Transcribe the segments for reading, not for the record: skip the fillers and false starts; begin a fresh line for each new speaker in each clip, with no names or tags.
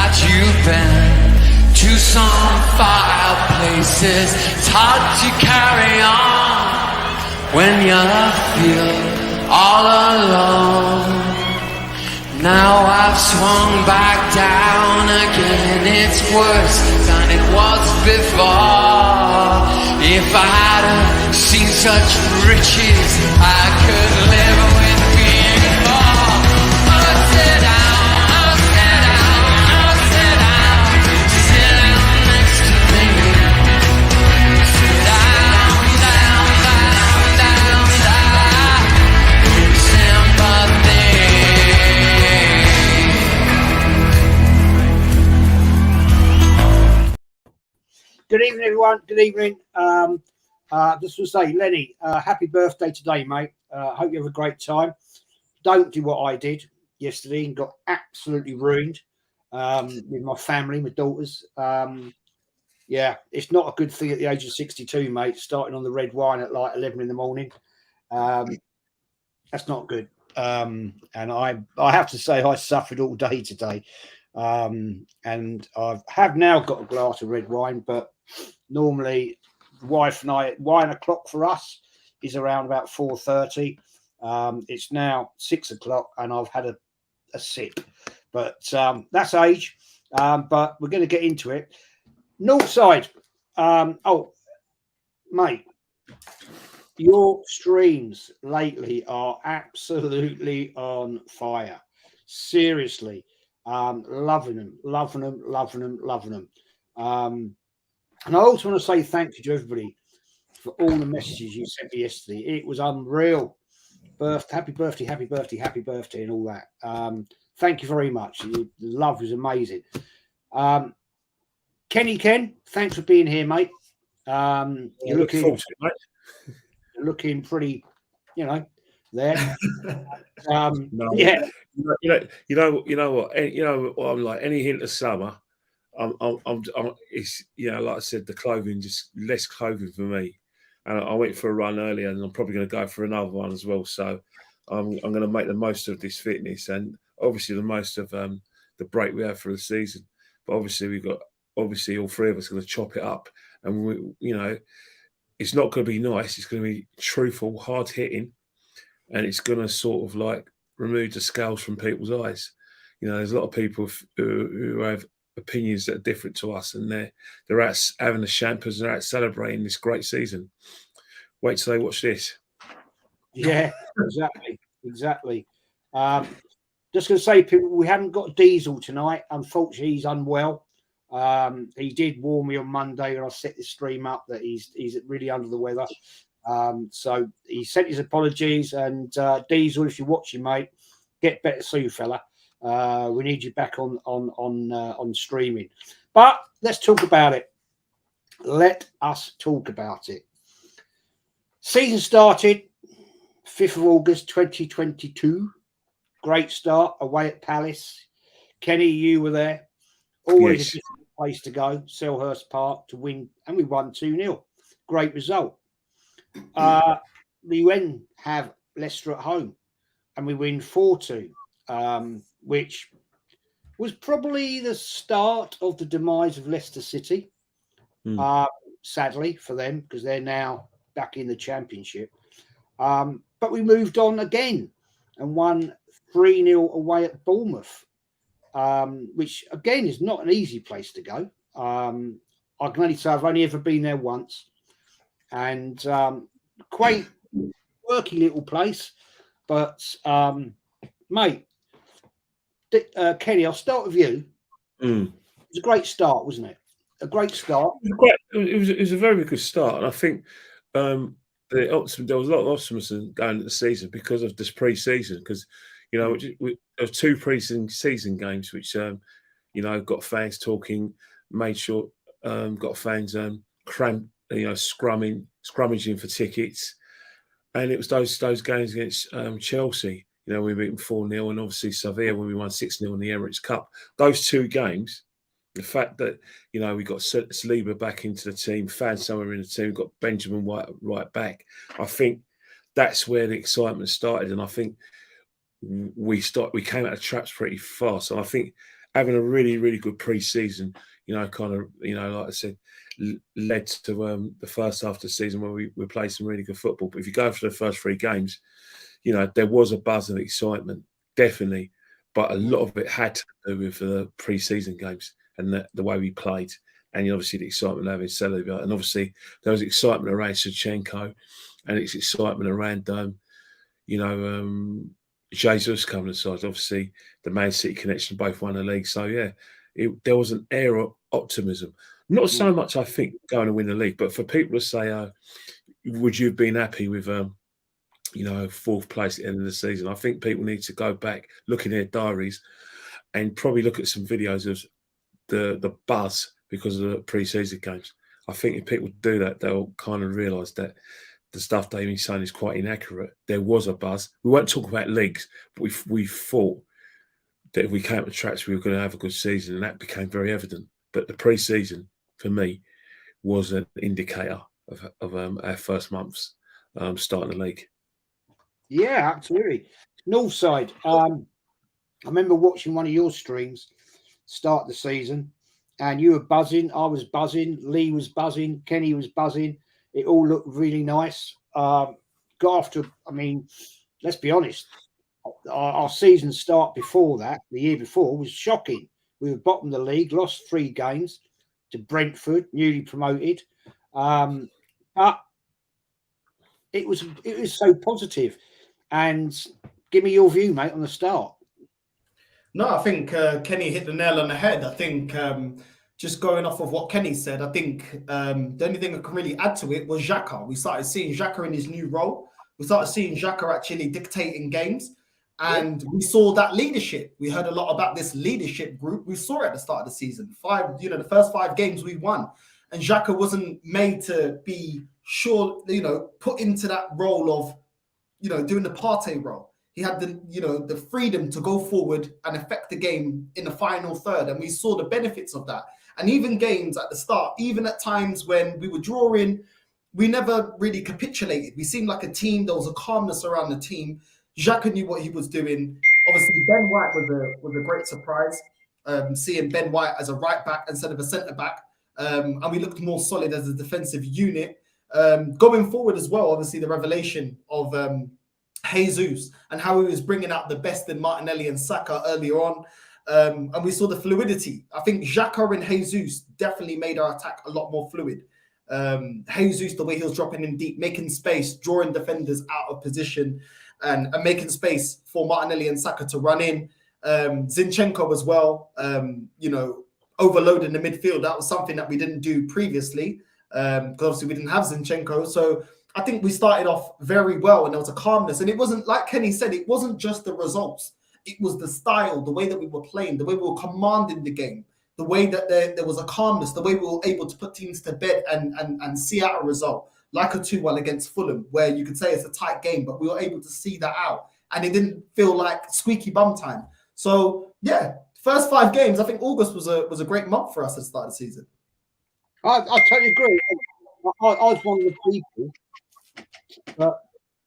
that you've been to some fireplaces. It's hard to carry on when you feel all alone. Now I've swung back down again. It's worse than it was before. If I hadn't seen such riches, I could live with being poor. Oh, sit down, oh, sit down, oh, sit down. Sit down next to me. Sit down, down, down, down, down. Sympathy.
Good evening, everyone. Good evening. Just to say, Lenny, happy birthday today, mate. Hope you have a great time. Don't do what I did yesterday and got absolutely ruined with my family, my daughters. Yeah, it's not a good thing at the age of 62, mate, starting on the red wine at like 11 in the morning. That's not good. And I have to say I suffered all day today. And I have now got a glass of red wine, but normally the wife and I, wine o'clock for us is around about 4:30. It's now 6 o'clock and I've had a sip, but that's age. But we're going to get into it. Northside. Oh, mate, your streams lately are absolutely on fire. Seriously. Loving them. And I also want to say thank you to everybody for all the messages you sent me yesterday. It was unreal. Happy birthday, and all that. Thank you very much. The love was amazing. Kenny Ken, thanks for being here, mate. You're looking pretty, there.
No,
yeah.
You know what? I'm like. Any hint of summer, it's like I said, the clothing, just less clothing for me. And I went for a run earlier, and I'm probably going to go for another one as well. So I'm going to make the most of this fitness, and obviously the most of the break we have for the season. But obviously all three of us are going to chop it up, and it's not going to be nice. It's going to be truthful, hard hitting, and it's going to sort of like remove the scales from people's eyes. There's a lot of people who have opinions that are different to us, and they're out having the champers, they're out celebrating this great season. Wait till they watch this.
Yeah, exactly. Just going to say, people, we haven't got Diesel tonight. Unfortunately, he's unwell. He did warn me on Monday when I set the stream up that he's really under the weather. So he sent his apologies, and Diesel, if you're watching, mate, get better soon, fella. We need you back on streaming. But let's talk about it. Let us talk about it. Season started 5th of August 2022. Great start away at Palace. Kenny, you were there. Always a different place to go, Selhurst Park, to win, and we won 2-0. Great result. We then have Leicester at home, and we win 4-2, which was probably the start of the demise of Leicester City. Sadly for them, because they're now back in the Championship. But we moved on again and won 3-0 away at Bournemouth, which again is not an easy place to go. I can only say I've only ever been there once, and quite quirky little place. But mate, Kenny, I'll start with you. It was a great start, wasn't it? A great start.
It was a very good start, and I think there was a lot of optimism going into the season because of this pre-season. Because there were 2 pre-season games which got fans talking, made sure got fans scrummaging for tickets, and it was those games against Chelsea. We beat them 4-0, and obviously Sevilla when we won 6-0 in the Emirates Cup. Those 2 games. The fact that, we got Saliba back into the team, fans somewhere in the team, got Benjamin White right back. I think that's where the excitement started. And I think we came out of traps pretty fast. And I think having a really, really good pre-season, kind of, like I said, led to the first half of the season where we played some really good football. But if you go for the first 3 games, there was a buzz of excitement, definitely. But a lot of it had to do with the pre-season games and the way we played. And obviously the excitement of having Celebi. And obviously there was excitement around Zinchenko, and it's excitement around, Jesus coming aside. Obviously the Man City connection, both won the league. So, yeah, there was an air of optimism. Not so much, I think, going to win the league, but for people to say, would you have been happy with, 4th place at the end of the season? I think people need to go back, look in their diaries, and probably look at some videos of the buzz because of the pre-season games. I think if people do that, they'll kind of realise that the stuff David's saying is quite inaccurate. There was a buzz. We won't talk about leagues, but we thought that if we came to tracks, we were going to have a good season, and that became very evident. But the pre-season, for me, was an indicator of our first months starting the league.
Yeah, absolutely. Northside. I remember watching one of your streams start the season, and you were buzzing. I was buzzing. Lee was buzzing. Kenny was buzzing. It all looked really nice. Got after. I mean, let's be honest. Our season start before that, the year before, was shocking. We were bottom of the league, lost 3 games to Brentford, newly promoted. But it was so positive. And give me your view, mate, on the start.
No, I think Kenny hit the nail on the head. I think just going off of what Kenny said, I think the only thing I can really add to it was Xhaka. We started seeing Xhaka in his new role. We started seeing Xhaka actually dictating games. And we saw that leadership. We heard a lot about this leadership group. We saw it at the start of the season. The first 5 games we won. And Xhaka wasn't made to be put into that role of, doing the Partey role. He had the freedom to go forward and affect the game in the final third. And we saw the benefits of that. And even games at the start, even at times when we were drawing, we never really capitulated. We seemed like a team. There was a calmness around the team. Xhaka knew what he was doing. Obviously, Ben White was a great surprise. Seeing Ben White as a right back instead of a centre back. And we looked more solid as a defensive unit. Going forward as well, obviously the revelation of Jesus and how he was bringing out the best in Martinelli and Saka earlier on. And we saw the fluidity. I think Xhaka and Jesus definitely made our attack a lot more fluid. Jesus, the way he was dropping in deep, making space, drawing defenders out of position, and making space for Martinelli and Saka to run in. Zinchenko as well, overloading the midfield. That was something that we didn't do previously, because obviously we didn't have Zinchenko. So I think we started off very well, and there was a calmness. And it wasn't, like Kenny said, it wasn't just the results. It was the style, the way that we were playing, the way we were commanding the game, the way that there was a calmness, the way we were able to put teams to bed and see out a result, like a 2-1 against Fulham, where you could say it's a tight game, but we were able to see that out. And it didn't feel like squeaky bum time. So, yeah, first 5 games, I think August was a great month for us at the start of the season.
I totally agree. I was one of the people that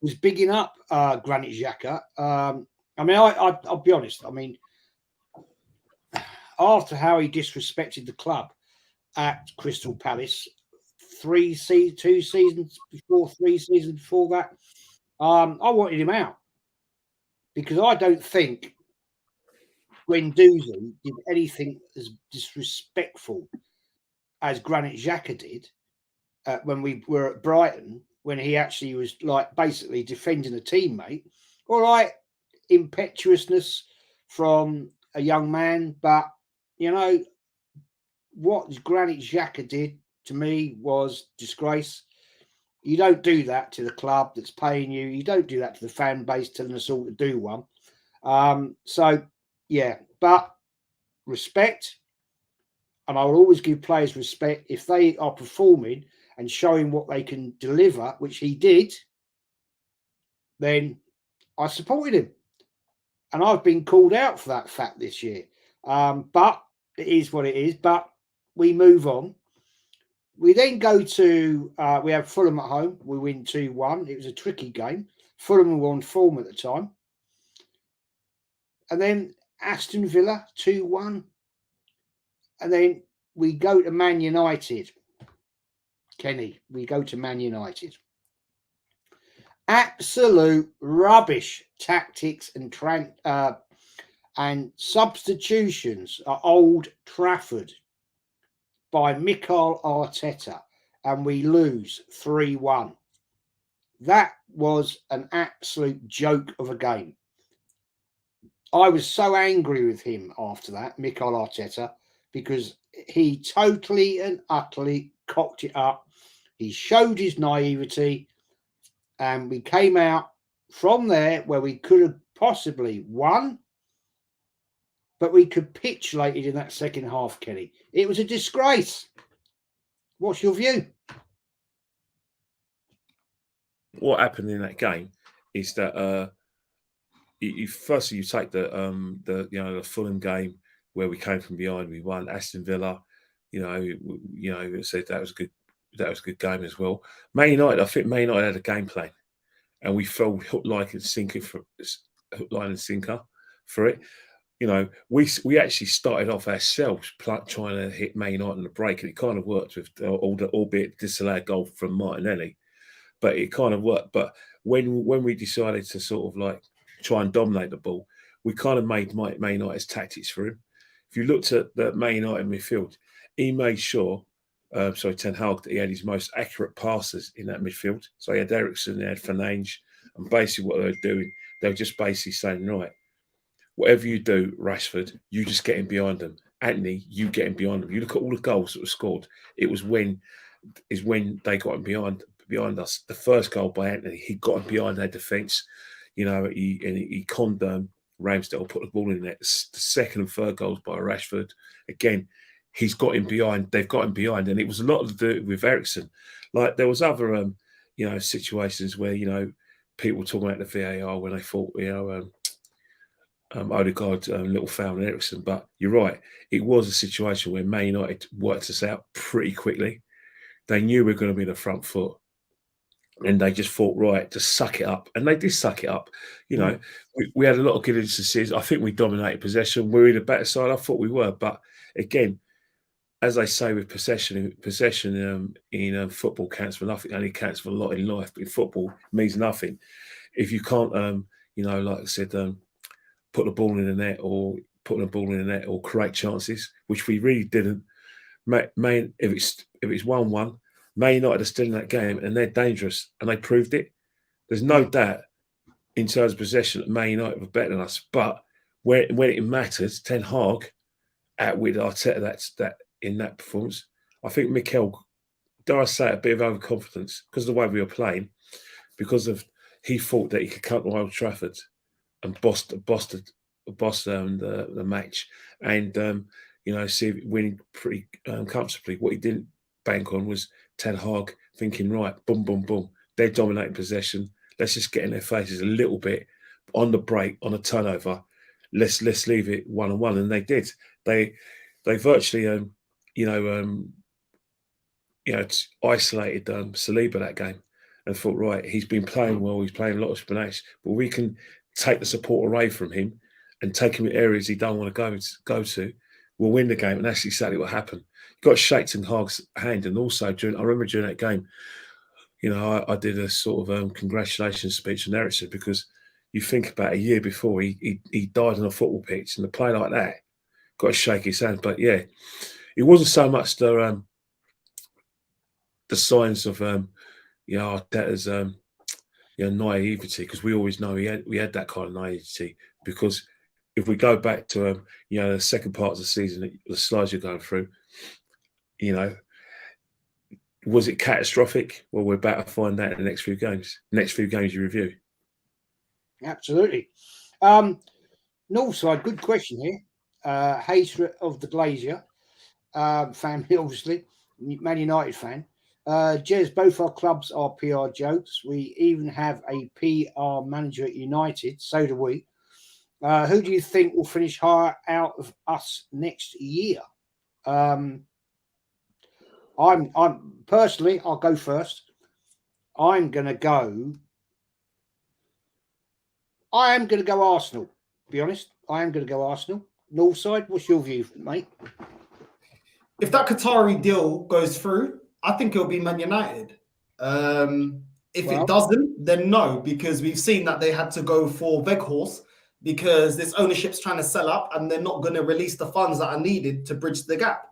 was bigging up Granit Xhaka. I mean, I'll be honest. I mean, after how he disrespected the club at Crystal Palace 3 seasons before that, I wanted him out, because I don't think Guendouzi did anything as disrespectful as Granit Xhaka did when we were at Brighton, when he actually was like basically defending a teammate. All right, impetuousness from a young man, but what Granit Xhaka did to me was disgrace. You don't do that to the club that's paying you. You don't do that to the fan base telling us all to do one. So, yeah, but respect. And I will always give players respect if they are performing and showing what they can deliver, which he did. Then I supported him. And I've been called out for that fact this year. But it is what it is. But we move on. We then go to, we have Fulham at home. We win 2-1. It was a tricky game. Fulham were on form at the time. And then Aston Villa 2-1. And then we go to Man United. Kenny, we go to Man United. Absolute rubbish tactics and substitutions at Old Trafford by Mikel Arteta, and we lose 3-1. That was an absolute joke of a game. I was so angry with him after that, Mikel Arteta, because he totally and utterly cocked it up. He showed his naivety, and we came out from there where we could have possibly won, but we capitulated in that second half, Kenny. It was a disgrace. What's your view?
What happened in that game is that firstly you take the Fulham game where we came from behind, we won. Aston Villa, said that was good. That was a good game as well. Man United, I think Man United had a game plan, and we fell hook, line and sinker for it. We actually started off ourselves trying to hit Man United on the break, and it kind of worked with albeit disallowed goal from Martinelli, but it kind of worked. But when we decided to sort of like try and dominate the ball, we kind of made Man United's tactics for him. If you looked at the Man United midfield, he made sure, Ten Hag, that he had his most accurate passes in that midfield. So he had Eriksen, he had Fernandes, and basically what they were doing, they were just basically saying, right, whatever you do, Rashford, you just get in behind them. Anthony, you get in behind them. You look at all the goals that were scored. It was when they got in behind us. The first goal by Anthony, he got in behind their defence. He conned Ramsdale, put the ball in there. The second and third goals by Rashford. Again, he's got in behind. They've got him behind, and it was a lot to do with Eriksen. Like there was other, situations where people were talking about the VAR when they thought, Odegaard, little foul on Eriksen. But you're right, it was a situation where Man United worked us out pretty quickly. They knew we were going to be the front foot, and they just thought, right, just suck it up. And they did suck it up. We had a lot of good instances. I think we dominated possession. We're in the better side. I thought we were. But again, as they say with possession in football counts for nothing. Only counts for a lot in life. But in football, it means nothing. If you can't, like I said, put the ball in the net or create chances, which we really didn't. If it's 1-1, Man United are still in that game and they're dangerous, and they proved it. There's no doubt in terms of possession that Man United were better than us, but when it matters, Ten Hag outwitted Arteta in that performance. I think Mikel, dare I say, a bit of overconfidence because of the way we were playing, he thought that he could come to Old Trafford and boss the match, and see it winning pretty comfortably. What he didn't bank on was Ten Hag thinking, right, boom, boom, boom, they're dominating possession. Let's just get in their faces a little bit on the break, on a turnover. Let's leave it 1-1, and they did. They virtually isolated Saliba that game, and thought, right, he's been playing well. He's playing a lot of Spanish, but we can take the support away from him and take him in areas he don't want to go to. We'll win the game, and that's exactly what happened. You got to shake Ten Hag's hand, and also I remember during that game, I did a sort of congratulations speech on Eriksen, because you think about a year before he died on a football pitch, and to play like that, got to shake his hand. But yeah, it wasn't so much the signs of Arteta's naivety, because we always know we had that kind of naivety. Because if we go back to the second part of the season, the slides you're going through, was it catastrophic? Well, we're about to find out in the next few games. Next few games you review.
Absolutely. Northside, good question here. Hater of the Glazier family, obviously, Man United fan. Jez, both our clubs are PR jokes. We even have a PR manager at United. So do we. Who do you think will finish higher out of us next year? I'm personally, I'll go first. I am going to go Arsenal, to be honest. I am going to go Arsenal. Northside, what's your view, mate?
if that Qatari deal goes through, I think it'll be Man United. If it doesn't, then no, because we've seen that they had to go for Weghorst because this ownership's trying to sell up and they're not going to release the funds that are needed to bridge the gap.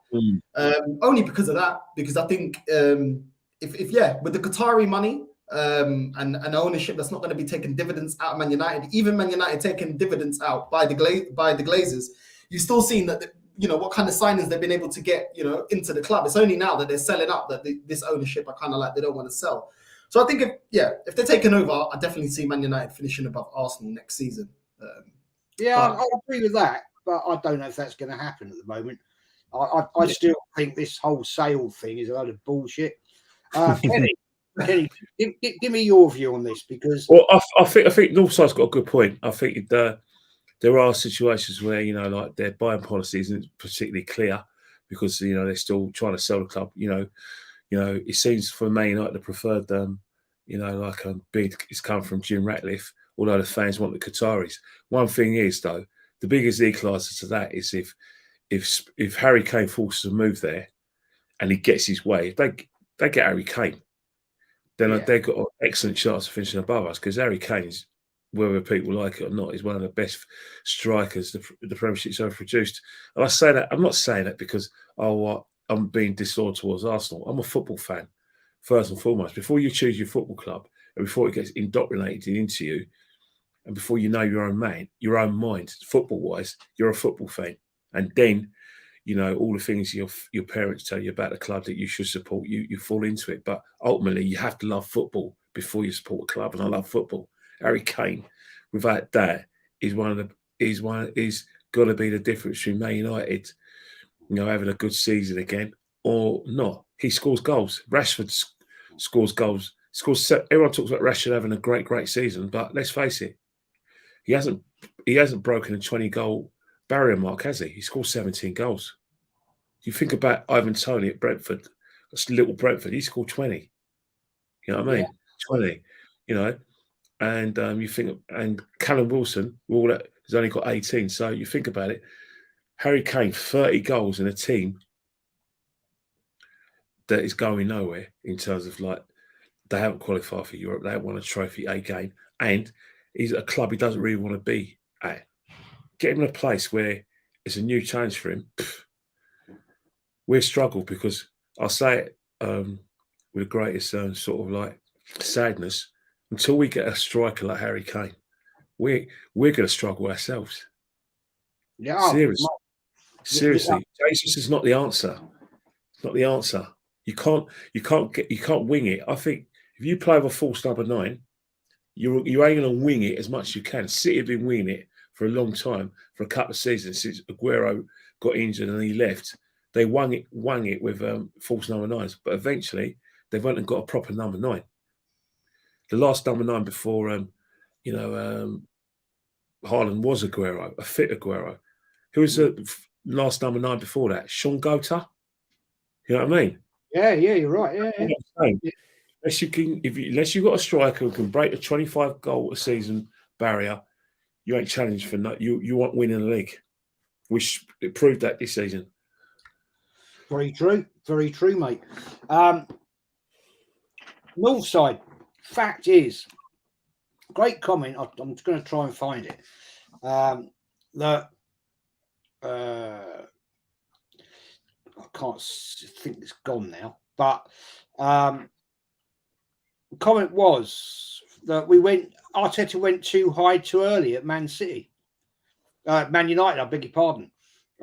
Only because of that, because I think if with the Qatari money and ownership that's not going to be taking dividends out of Man United, even Man United taking dividends out by the Glazers, you've still seen that what kind of signings they've been able to get into the club. It's only now that they're selling up that this ownership are kind of like they don't want to sell. So I think if they're taking over, I definitely see Man United finishing above Arsenal next season.
I agree with that, but I don't know if that's going to happen at the moment. I still think this whole sale thing is a load of bullshit. Kenny, give me your view on this, because
I think Northside's got a good point. I think there are situations where like their buying policy isn't particularly clear because they're still trying to sell the club. It seems for Man United the preferred bid is come from Jim Ratcliffe, although the fans want the Qataris. One thing is though, the biggest equaliser to that is if Harry Kane forces to move there and he gets his way, if they get Harry Kane, then they've got an excellent chance of finishing above us, because Harry Kane's, whether people like it or not, is one of the best strikers the Premiership's ever produced. And I say that, I'm not saying that because I'm being disloyal towards Arsenal. I'm a football fan, first and foremost. Before you choose your football club, and before it gets indoctrinated into you, and before you know your own mind, football-wise, you're a football fan. And then, all the things your parents tell you about the club that you should support, you fall into it. But ultimately, you have to love football before you support a club. And I love football. Harry Kane, without that, is got to be the difference between Man United, having a good season again or not. He scores goals. Rashford scores goals. Everyone talks about Rashford having a great season, but let's face it, he hasn't broken a 20-goal barrier mark, has he? He scored 17 goals. You think about Ivan Toney at Brentford, that's little Brentford. He scored 20. You know what I mean? 20. And you think, and Callum Wilson, has only got 18. So you think about it, Harry Kane, 30 goals in a team that is going nowhere in terms of they haven't qualified for Europe, they haven't won a trophy again, and he's at a club he doesn't really want to be at. Get him in a place where it's a new challenge for him. We'll struggle, because I'll say it with the greatest sadness. Until we get a striker like Harry Kane, we're going to struggle ourselves.
Yeah,
seriously, Jesus is not the answer. It's not the answer. You can't wing it. I think if you play with a false number 9, you ain't going to wing it as much as you can. City have been winging it for a long time, for a couple of seasons since Aguero got injured and he left. They wung it with false number 9s, but eventually they went and got a proper number 9. The last number 9 before, Haaland was Aguero, a fit Aguero. Who was the last number 9 before that? Sean Gota. You know what I mean?
Yeah, you're right. Yeah.
Unless you've got a striker who can break a 25-goal a season barrier, you ain't challenged for no. You won't win in the league, which it proved that this season.
Very true, mate. Northside. Fact is, great comment. I'm just going to try and find it. That I can't think it's gone now, but the comment was that Arteta went too high too early at Man City. Man United, I beg your pardon.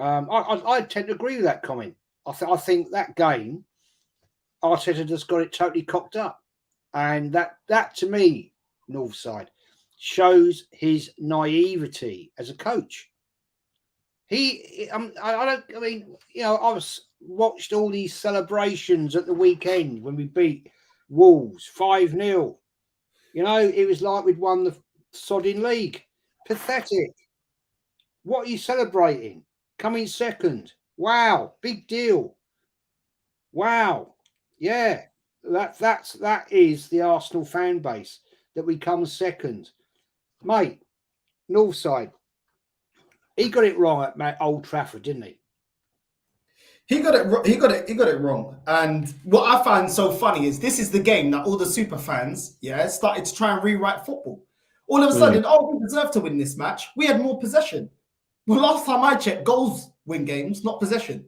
I tend to agree with that comment. I think that game, Arteta just got it totally cocked up. And that to me, Northside, shows his naivety as a coach. I watched all these celebrations at the weekend when we beat Wolves 5-0. It was like we'd won the sodding league. Pathetic. What are you celebrating? Coming second. Wow, big deal. Wow. Yeah. That is the Arsenal fan base, that we come second. Mate, Northside, he got it wrong at Old Trafford, didn't he?
He got it wrong. And what I find so funny is this is the game that all the super fans, started to try and rewrite football. All of a sudden, we deserve to win this match. We had more possession. Well, last time I checked, goals win games, not possession.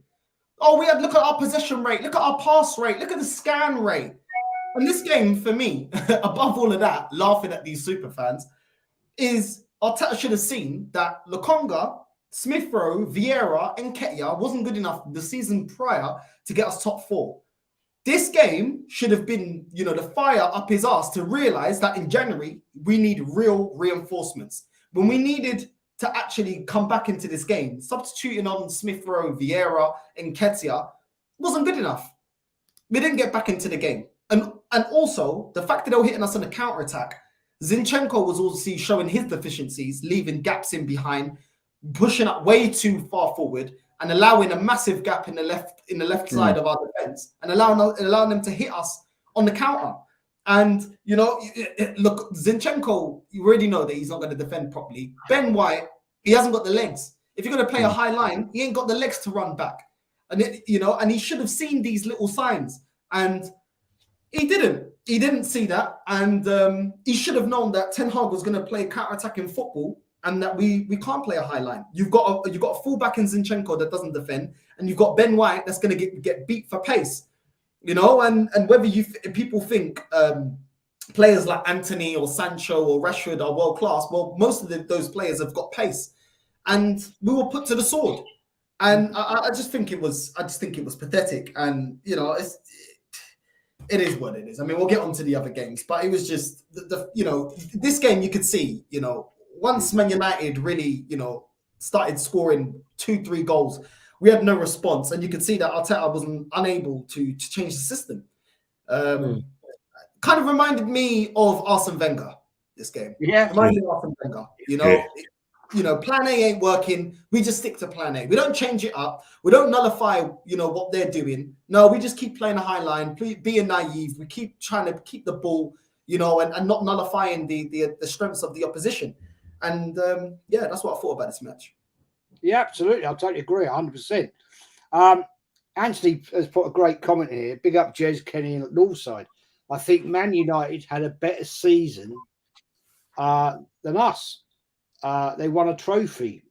Look at our possession rate, look at our pass rate, look at the scan rate. And this game, for me, above all of that, laughing at these super fans, is Arteta should have seen that Lokonga, Smith Rowe, Vieira, and Nketiah wasn't good enough the season prior to get us top 4. This game should have been, the fire up his ass to realize that in January, we need real reinforcements. When we needed to actually come back into this game, substituting on Smith Rowe, Vieira, and Nketiah wasn't good enough. We didn't get back into the game. And also, the fact that they were hitting us on a counter-attack, Zinchenko was also showing his deficiencies, leaving gaps in behind, pushing up way too far forward, and allowing a massive gap in the left side of our defense, and allowing them to hit us on the counter. And look, Zinchenko, you already know that he's not going to defend properly. Ben White, he hasn't got the legs. If you're going to play a high line, he ain't got the legs to run back. And and he should have seen these little signs, and he didn't. He didn't see that, and he should have known that Ten Hag was going to play counter-attacking football, and that we can't play a high line. You've got a fullback in Zinchenko that doesn't defend, and you've got Ben White that's going to get beat for pace. And whether people think players like Anthony or Sancho or Rashford are world class, well, most of those players have got pace, and we were put to the sword. And I just think it was pathetic, and it is what it is. I mean, we'll get on to the other games, but it was just this game you could see, once Man United really, started scoring 2-3 goals, we had no response, and you could see that Arteta was unable to change the system. Kind of reminded me of Arsene Wenger. This game, reminded me of Arsene Wenger. Plan A ain't working. We just stick to Plan A. We don't change it up. We don't nullify, what they're doing. No, we just keep playing a high line, being naive. We keep trying to keep the ball, and not nullifying the strengths of the opposition. And that's what I thought about this match.
Yeah, absolutely. I totally agree, 100%. Anthony has put a great comment here. Big up Jez, Kenny, and Northside. I think Man United had a better season than us. They won a trophy,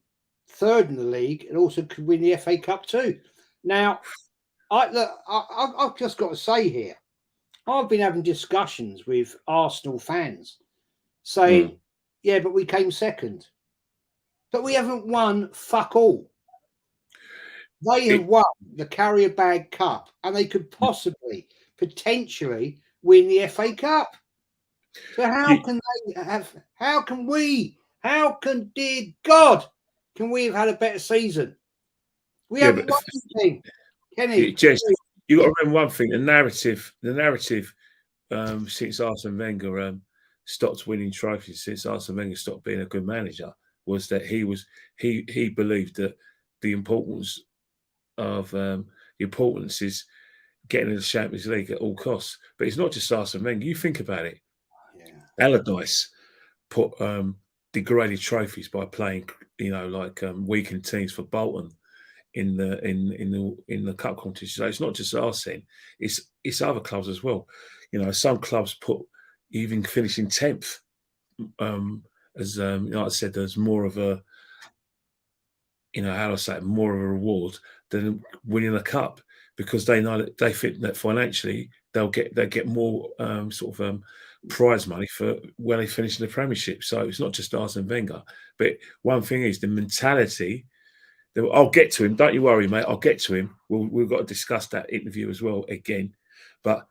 3rd in the league, and also could win the FA Cup too. Now, I've just got to say here, I've been having discussions with Arsenal fans saying, yeah, but we came 2nd. But we haven't won fuck all. They have won the Carrier Bag Cup, and they could potentially win the FA Cup. So dear God, can we have had a better season? We haven't won anything. Kenny,
you got to remember one thing: the narrative since Arsene Wenger stopped winning trophies, since Arsene Wenger stopped being a good manager, was that he believed that the importance is getting in the Champions League at all costs. But it's not just Arsene Wenger. You think about it. Allardyce put degraded trophies by playing, weakened teams for Bolton in the cup competition. So it's not just Arsene; it's other clubs as well. Some clubs put even finishing 10th, as like I said, there's more of a, more of a reward than winning a cup, because they know that they think that financially they'll get more prize money for when they finish in the Premiership. So it's not just Arsene Wenger. But one thing is the mentality. I'll get to him. Don't you worry, mate. I'll get to him. We've got to discuss that interview as well again. But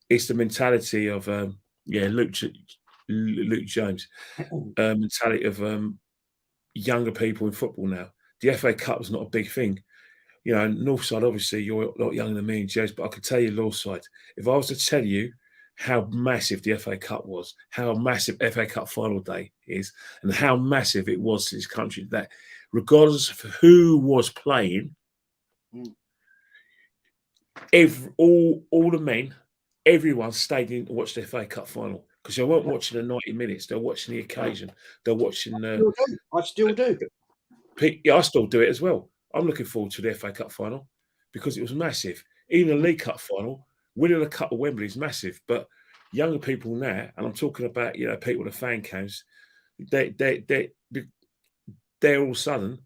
it's the mentality of Luke James, mentality of younger people in football now. The FA Cup is not a big thing. Northside, obviously, you're a lot younger than me and Jez, but I could tell you, Northside, if I was to tell you how massive the FA Cup was, how massive FA Cup final day is, and how massive it was to this country, that regardless of who was playing, all the men, everyone stayed in to watch the FA Cup final, because they weren't watching the 90 minutes. They're watching the occasion. They're watching.
I still do.
Yeah, I still do it as well. I'm looking forward to the FA Cup final because it was massive. Even a League Cup final, winning a cup of Wembley is massive. But younger people now, and I'm talking about, you know, people with fan cams, they're all of a sudden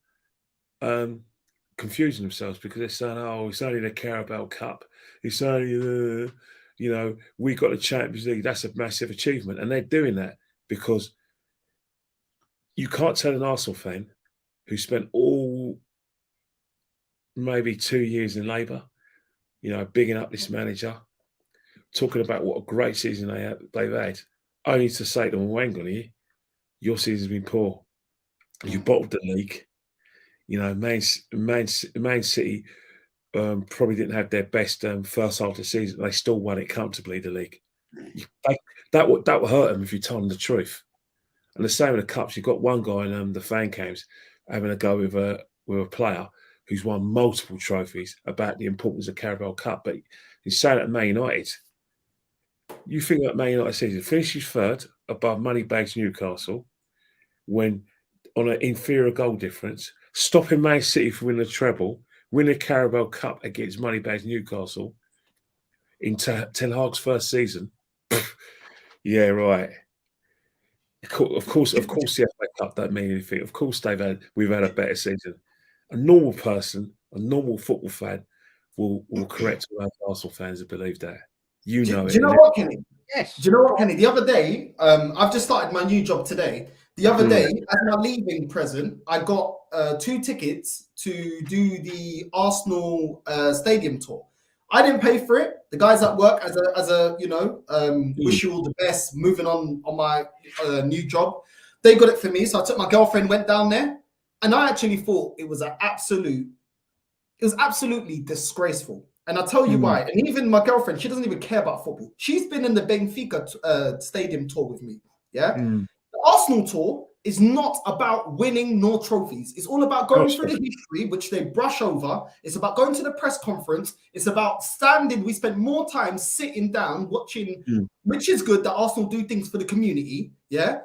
confusing themselves because they're saying, "Oh, it's only the Carabao Cup. It's only you know, we got the Champions League. That's a massive achievement," and they're doing that because you can't tell an Arsenal fan who spent all maybe 2 years in Labour, you know, bigging up this manager, talking about what a great season they've had, only to say to them, "Well, hang on here, your season's been poor. You bottled the league. You know, Man City probably didn't have their best first half of the season. They still won it comfortably, the league. That would hurt them if you told them the truth." And the same with the cups. You've got one guy in the fan cams having a go with a player who's won multiple trophies about the importance of Carabao Cup. But he's saying at Man United, you think that Man United season finishes third above Moneybags Newcastle when on an inferior goal difference, stopping Man City from winning the treble, winning the Carabao Cup against Moneybags Newcastle in Ten Hag's first season. Yeah, right. Of course, the FA Cup don't mean anything. Of course, we've had a better season. A normal person, a normal football fan, will correct all those Arsenal fans that believe that. You know it.
Do you know what, Kenny?
Yes.
Do you know what, Kenny? The other day, I've just started my new job today. The other day, as my leaving present, I got 2 tickets to do the Arsenal stadium tour. I didn't pay for it. The guys at work, as a you know, wish you all the best. Moving on my new job, they got it for me. So I took my girlfriend, went down there, and I actually thought it was absolutely disgraceful. And I'll tell you why. And even my girlfriend, she doesn't even care about football. She's been in the Benfica stadium tour with me. Yeah. The Arsenal tour is not about winning nor trophies. It's all about going through the history, which they brush over. It's about going to the press conference. It's about standing. We spent more time sitting down watching, which is good that Arsenal do things for the community. Yeah.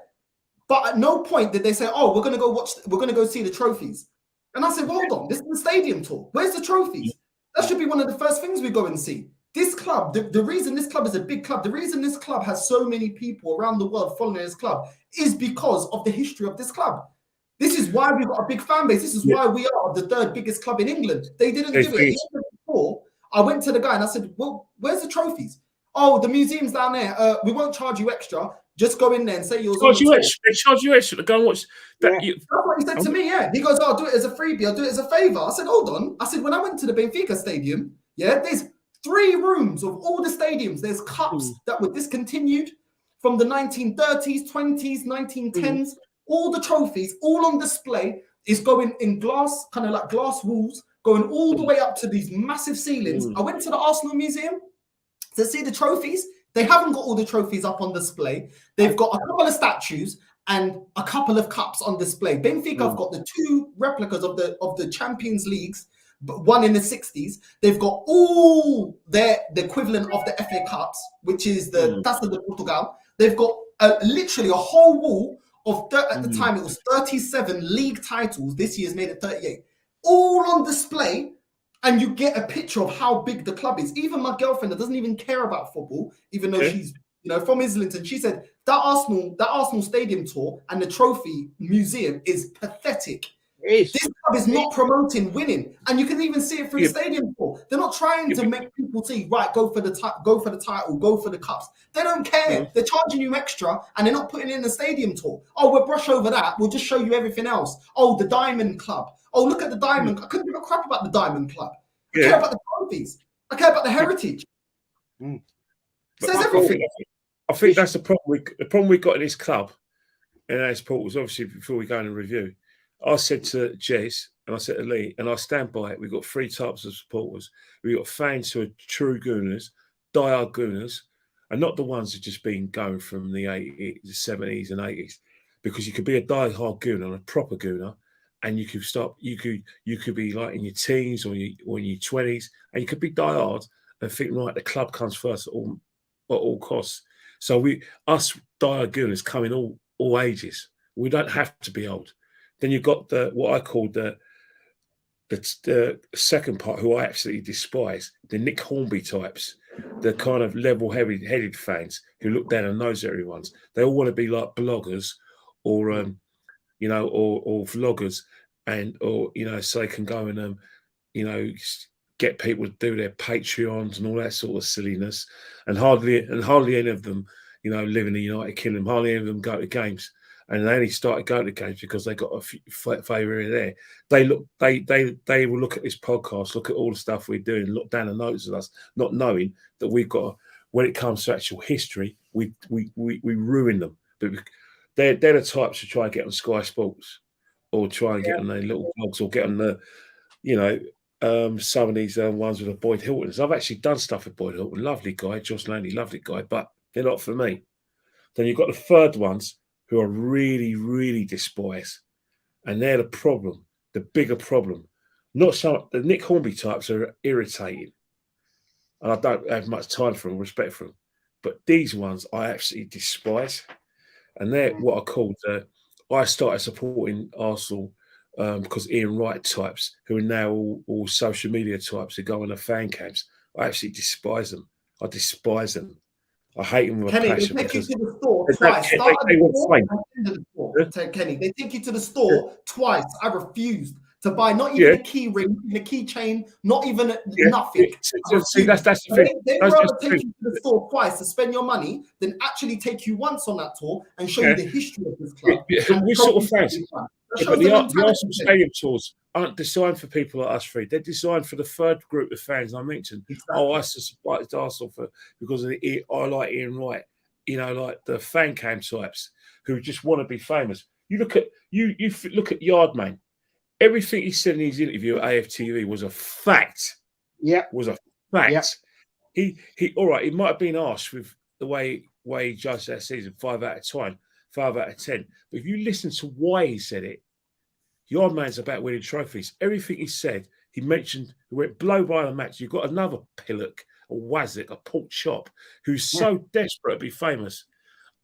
But at no point did they say, "Oh, we're going to go see the trophies." And I said, well, hold on, this is the stadium tour. Where's the trophies? That should be one of the first things we go and see. This club, the reason this club is a big club, the reason this club has so many people around the world following this club is because of the history of this club. This is why we've got a big fan base. This is why we are the 3rd biggest club in England. They didn't do it. Before, I went to the guy and I said, well, where's the trophies? Oh, the museum's down there. We won't charge you extra. Just go in there and say yours.
They charge you extra to go and watch that.
Yeah.
That's what he said to me, yeah. He goes, "Oh, I'll do it as a freebie. I'll do it as a favor." I said, hold on. I said, when I went to the Benfica stadium, yeah, there's 3 rooms of all the stadiums. There's cups that were discontinued from the 1930s, 20s, 1910s. All the trophies, all on display, is going in glass, kind of like glass walls, going all the way up to these massive ceilings. I went to the Arsenal Museum to see the trophies. They haven't got all the trophies up on display. They've got a couple of statues and a couple of cups on display. Benfica have got the 2 replicas of the Champions Leagues, but one in the 60s. They've got all the equivalent of the FA Cups, which is the Taça de Portugal. They've got literally a whole wall of, at the time, it was 37 league titles. This year's made it 38. All on display. And you get a picture of how big the club is. Even my girlfriend that doesn't even care about football, even though she's, you know, from Islington, she said that Arsenal stadium tour and the trophy museum is pathetic. This club is not promoting winning, and you can even see it through the stadium tour. They're not trying to make people see, right, go for the title, go for the cups. They don't care. They're charging you extra, and they're not putting in the stadium tour. Oh, we'll brush over that. We'll just show you everything else. Oh, the Diamond Club. Oh, look at the Diamond. I couldn't give a crap about the Diamond Club. I care about the trophies. I care about the heritage. It says everything.
I think that's the problem. The problem we got in this club and our supporters, obviously, before we go in and review, I said to Jez and I said to Lee, and I stand by it, we've got 3 types of supporters. We've got fans who are true Gooners, diehard Gooners, and not the ones who've just been going from the 80s, the 70s and 80s. Because you could be a diehard Gooner and a proper Gooner, and you could stop. You could be like in your teens or in your 20s, and you could be diehard and think, right, the club comes first at all costs. So us diehard Gooners come in all ages. We don't have to be old. Then you've got what I call the the second part, who I absolutely despise, the Nick Hornby types, the kind of level-headed fans who look down and nose at everyone's. They all want to be like bloggers or or vloggers, or so they can go and get people to do their Patreons and all that sort of silliness. And hardly any of them, live in the United Kingdom. Hardly any of them go to games. And they only started going to games because they got a favour in there. They will look at this podcast, look at all the stuff we're doing, look down the notes at us, not knowing that we've got, when it comes to actual history, we ruin them. But they're the types who try and get on Sky Sports or try and get on their little blogs or get on the, some of these ones with the Boyd Hiltons. I've actually done stuff with Boyd Hilton. Lovely guy, Josh Laney, lovely guy, but they're not for me. Then you've got the third ones who are really, really despised. And they're the problem, the bigger problem. The Nick Hornby types are irritating. And I don't have much time for them, respect for them. But these ones I absolutely despise. And they're what I called, I started supporting Arsenal because Ian Wright types, who are now all social media types who go on the fan camps. I absolutely despise them. I despise them. I hate them with a passion.
They take you to the store twice. Kenny, they take you to the store twice. I refused to buy not even a key ring, not even a keychain, not even nothing.
See, that's the thing.
They'd rather take you to the store twice to spend your money than actually take you once on that tour and show you the history of this club.
Which sort of fans? But the Arsenal Stadium tours aren't designed for people like us three. They're designed for the third group of fans I mentioned. Exactly. I supported Arsenal because I like Ian Wright. Like the fan cam types who just want to be famous. You look at Yardman. Everything he said in his interview at AFTV was a fact.
Yeah,
was a fact.
Yeah.
He all right. He might have been harsh with the way he judged that season. 5 out of 10. But if you listen to why he said it, Yardman's about winning trophies. Everything he said, he mentioned, he went blow by the match. You've got another pillock, a Wazik, a pork chop, who's so desperate to be famous.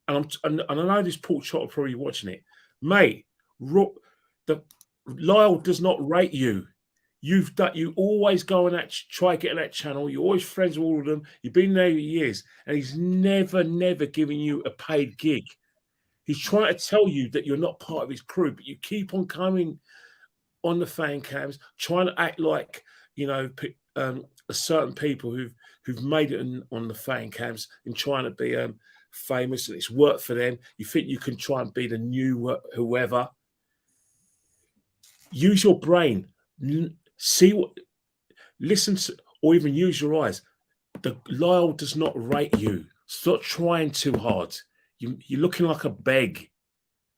And I know this pork chop will probably watching it. Mate, Lyle does not rate you. You always go on that, try getting that channel. You're always friends with all of them. You've been there for years. And he's never giving you a paid gig. He's trying to tell you that you're not part of his crew, but you keep on coming on the fan cams, trying to act like, certain people who've made it on the fan cams and trying to be famous, and it's worked for them. You think you can try and be the new whoever. Use your brain. Listen to, or even use your eyes. Lyle does not rate you. Stop trying too hard. You're looking like a beg.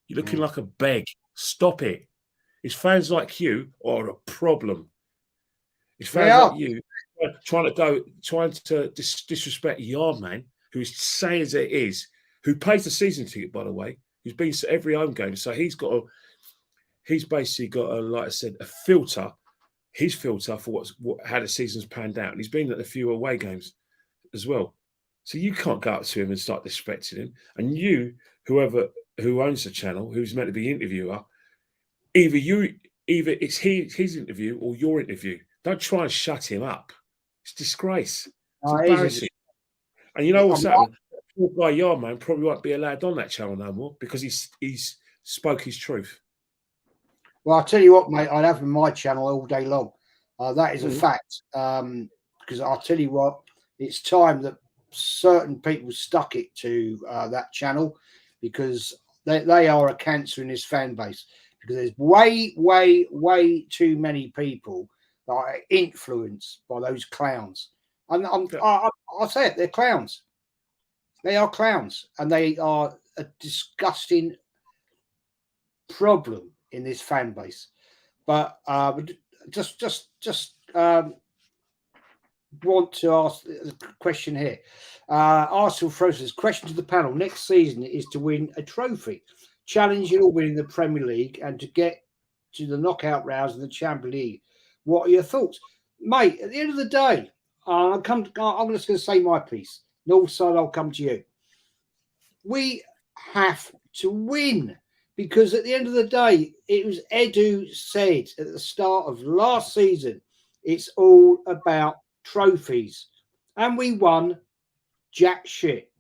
You're looking like a beg. Stop it. It's fans like you are a problem. It's fans like you trying to disrespect Yardman, who's saying as it is, who pays the season ticket, by the way, who's been to every home game. So he's basically got like I said, a filter. His filter for how the season's panned out. And he's been at a few away games as well. So you can't go up to him and start disrespecting him. And you, who owns the channel, who's meant to be interviewer, either it's his interview or your interview. Don't try and shut him up. It's disgrace. It's embarrassing. And you know what's happened? Poor guy Yardman probably won't be allowed on that channel no more because he's spoke his truth.
Well, I'll tell you what, mate, I'd have him on my channel all day long. That is a fact. Because I'll tell you what, it's time that certain people stuck it to that channel because they are a cancer in this fan base. Because there's way too many people that are influenced by those clowns. And I'll say it, they're clowns. They are clowns. And they are a disgusting problem in this fan base. But just want to ask a question here. Arsenal Frozen's question to the panel. Next season is to win a trophy, challenging or winning the Premier League and to get to the knockout rounds of the Champions League. What are your thoughts? Mate, at the end of the day, I'm just going to say my piece. Northside, I'll come to you. We have to win Because at the end of the day, it was Ed who said at the start of last season, it's all about trophies. And we won jack shit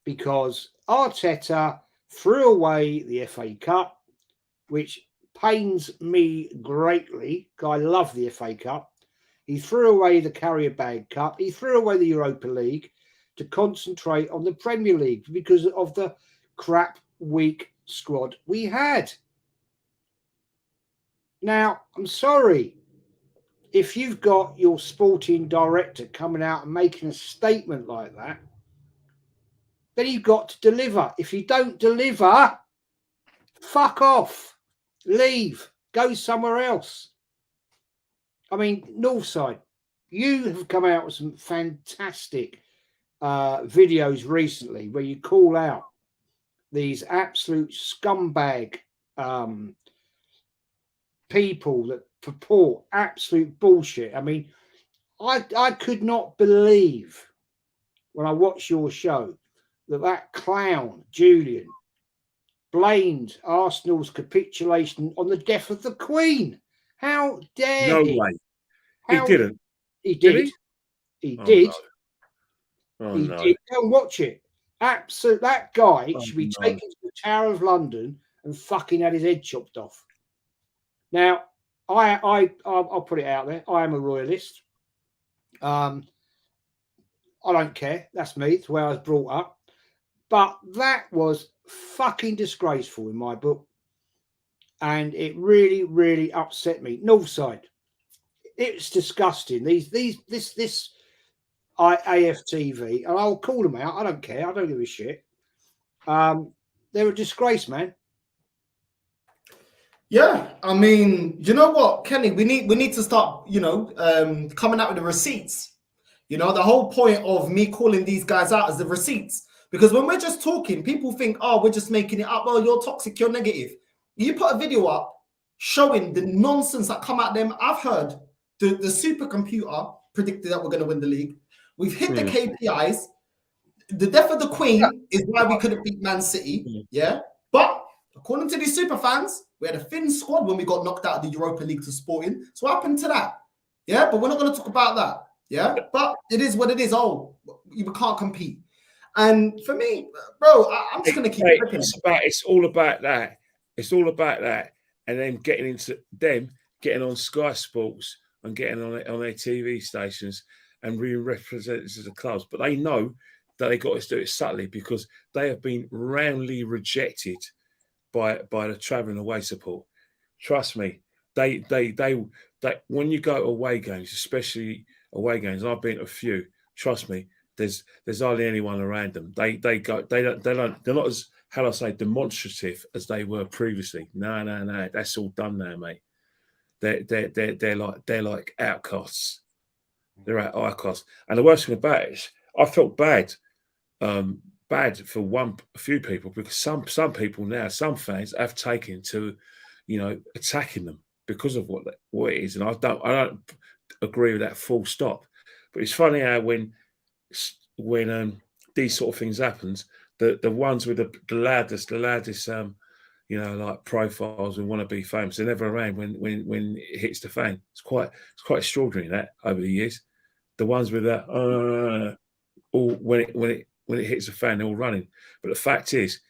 because Arteta threw away the FA Cup, which pains me greatly. I love the FA Cup. He threw away the Carrier Bag Cup. He threw away the Europa League to concentrate on the Premier League because of the crap, weak squad we had. Now, I'm sorry. If you've got your sporting director coming out and making a statement like that, then you've got to deliver. If you don't deliver, fuck off, leave, go somewhere else. I mean, Northside, you have come out with some fantastic videos recently where you call out these absolute scumbag people that purport absolute bullshit. I mean, I could not believe when I watched your show that clown, Julian, blamed Arsenal's capitulation on the death of the Queen. How dare
No
he?
way.
How,
He didn't.
He did. He did.
No. Oh,
He
no.
did. Go and watch it. Absolute. That guy should be
no.
taken to the Tower of London and fucking had his head chopped off. Now, I'll put it out there. I am a royalist. I don't care. That's me. It's the way I was brought up. But that was fucking disgraceful in my book. And it really, really upset me. Northside. It's disgusting. This AFTV, and I'll call them out. I don't care. I don't give a shit. They're a disgrace, man.
Yeah, I mean, you know what, Kenny, we need to start, coming out with the receipts. You know, the whole point of me calling these guys out is the receipts. Because when we're just talking, people think, oh, we're just making it up. Well, you're toxic, you're negative. You put a video up showing the nonsense that come at them. I've heard the supercomputer predicted that we're going to win the league. We've hit the KPIs. The death of the Queen is why we couldn't beat Man City. Yeah. But according to these super fans, we had a thin squad when we got knocked out of the Europa League to Sporting. So what happened to that? Yeah. But we're not going to talk about that. Yeah. But it is what it is. Oh, you can't compete. And for me, bro, I'm just going to keep ripping.
It's all about that. It's all about that. And then getting on Sky Sports and getting on their TV stations and being representatives of the clubs. But they know that they got to do it subtly because they have been roundly rejected by the travelling away support. Trust me, they when you go to away games, especially away games, and I've been to a few, trust me, there's hardly anyone around them. They're not as, how do I say, demonstrative as they were previously. No, that's all done now, mate. They're like outcasts. They're outcasts. And the worst thing about it is I felt bad for a few people, because some people now, some fans have taken to, attacking them because of what it is. And I don't agree with that full stop. But it's funny how when these sort of things happens, the ones with the loudest like profiles and want to be famous, they're never around when it hits the fan. It's quite extraordinary that over the years. The ones with that all when it hits the fan, they're all running. But the fact is,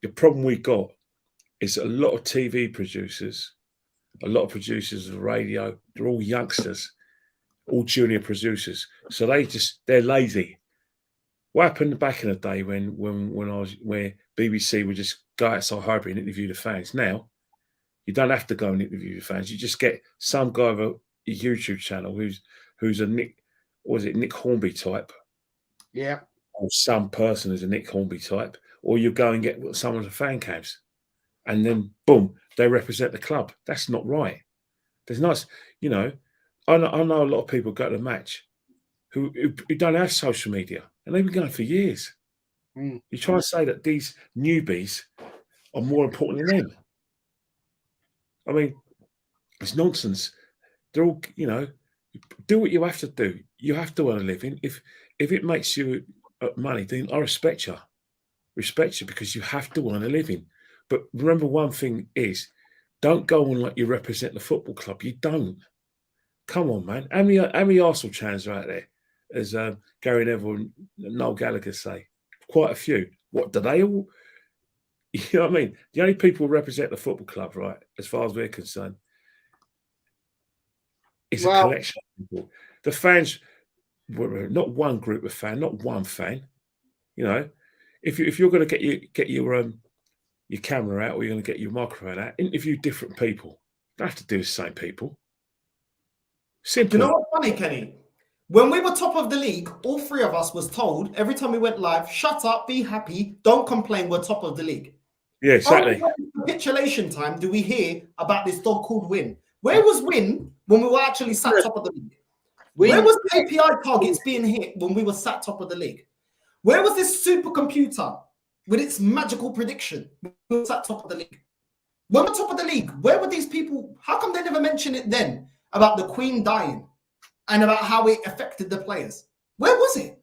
the problem we got is a lot of TV producers, a lot of producers of radio, they're all youngsters, all junior producers. So they're lazy. What happened back in the day where BBC would just go outside Highbury and interview the fans? Now, you don't have to go and interview the fans. You just get some guy with a YouTube channel who's a Nick Hornby type.
Yeah.
Or some person who's a Nick Hornby type. Or you go and get some of the fan cams. And then, boom, they represent the club. That's not right. There's nice, I know a lot of people go to the match who don't have social media, and they've been going for years. You try to say that these newbies are more important than them. I mean, it's nonsense. They're all, do what you have to do. You have to earn a living. If it makes you money, then I respect you. Respect you because you have to earn a living. But remember, one thing is, don't go on like you represent the football club. You don't. Come on, man. How many Arsenal chants are out there? As Gary Neville and Noel Gallagher say, quite a few. What do they all? You know what I mean? The only people who represent the football club, right, as far as we're concerned, is a collection of people. The fans were not one group of fans, not one fan. You know, if you're going to get your camera out or you're going to get your microphone out, interview different people. You don't have to do the same people. Simple.
You know what's funny, Kenny? When we were top of the league, all three of us was told every time we went live, shut up, be happy, don't complain, we're top of the league.
Yeah, exactly.
Only in capitulation time do we hear about this dog called Win. Where was Win when we were actually sat top of the league? Where was KPI targets being hit when we were sat top of the league? Where was this supercomputer with its magical prediction when we were sat top of the league? When we're top of the league, where were these people? How come they never mentioned it then about the Queen dying and about how it affected the players? Where was it?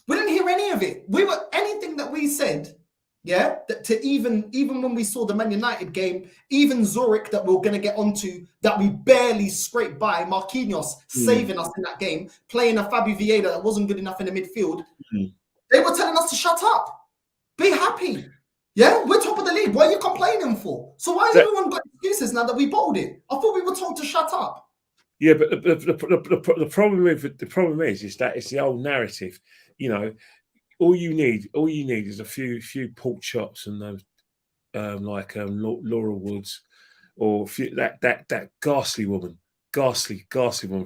We didn't hear any of it. We were anything that we said, yeah, that to even when we saw the Man United game, even Zurich that we're going to get onto, that we barely scraped by, Marquinhos saving us in that game, playing a Fabio Vieira that wasn't good enough in the midfield. They were telling us to shut up, be happy. Yeah, we're top of the league. What are you complaining for? So why has everyone got excuses now that we bowled it? I thought we were told to shut up.
Yeah, but the problem is that it's the old narrative. You know, all you need is a few pork chops and those Laura Woods, or that ghastly woman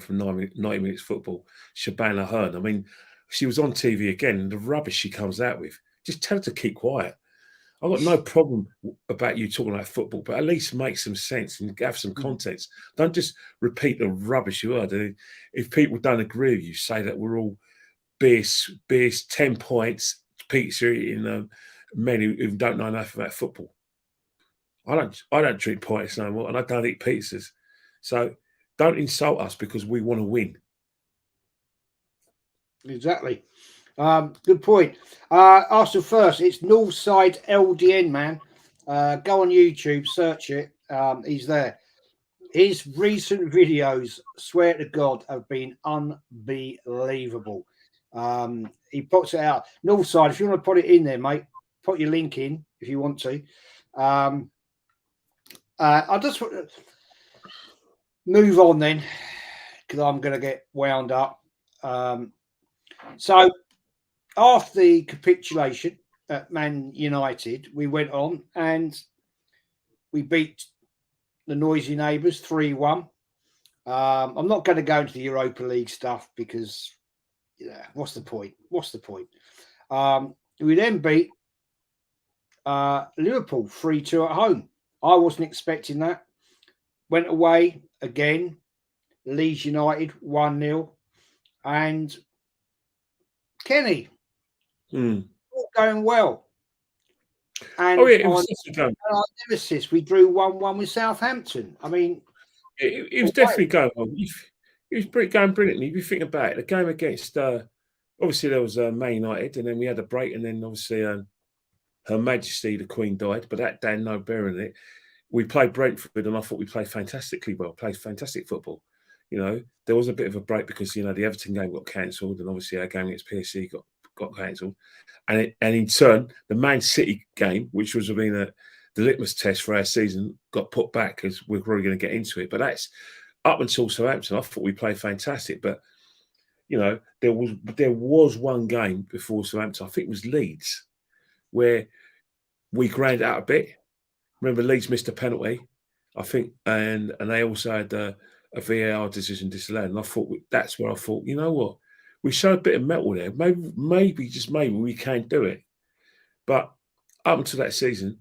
from 90 Minutes Football, Shabana Hearn. I mean, she was on TV again, and the rubbish she comes out with. Just tell her to keep quiet. I've got no problem about you talking about football, but at least make some sense and have some context. Don't just repeat the rubbish you heard. If people don't agree with you, say that we're all beers, 10 points, pizza eating men who don't know enough about football. I don't drink pints no more, and I don't eat pizzas. So don't insult us because we want to win.
Exactly. Good point. Arsenal first. It's NorthsideLDN, man. Go on YouTube, search it. He's there. His recent videos, swear to God, have been unbelievable. He puts it out. Northside, if you want to put it in there, mate, put your link in if you want to. I'll just move on then, because I'm going to get wound up. So after the capitulation at Man United, we went on and we beat the noisy neighbours 3-1. I'm not going to go into the Europa League stuff because, what's the point? We then beat Liverpool 3-2 at home. I wasn't expecting that. Went away again. Leeds United 1-0. And Kenny, all going well. And
it was
our nemesis, we drew 1-1 with Southampton. I mean,
it was definitely going well. It was going brilliantly. If you think about it, the game against obviously there was Man United, and then we had a break, and then obviously Her Majesty the Queen died, but that had no bearing in it. We played Brentford, and I thought we played fantastically well, played fantastic football. You know, there was a bit of a break because, the Everton game got cancelled, and obviously our game against PSG got cancelled. And in turn, the Man City game, which was been the litmus test for our season, got put back because we're probably going to get into it. But that's up until Southampton. I thought we played fantastic. But, there was one game before Southampton, I think it was Leeds, where we ground out a bit. Remember, Leeds missed a penalty, I think, and they also had a VAR decision disallowed. And I thought that's where I thought, you know what, we showed a bit of metal there. Maybe just maybe we can do it. But up until that season,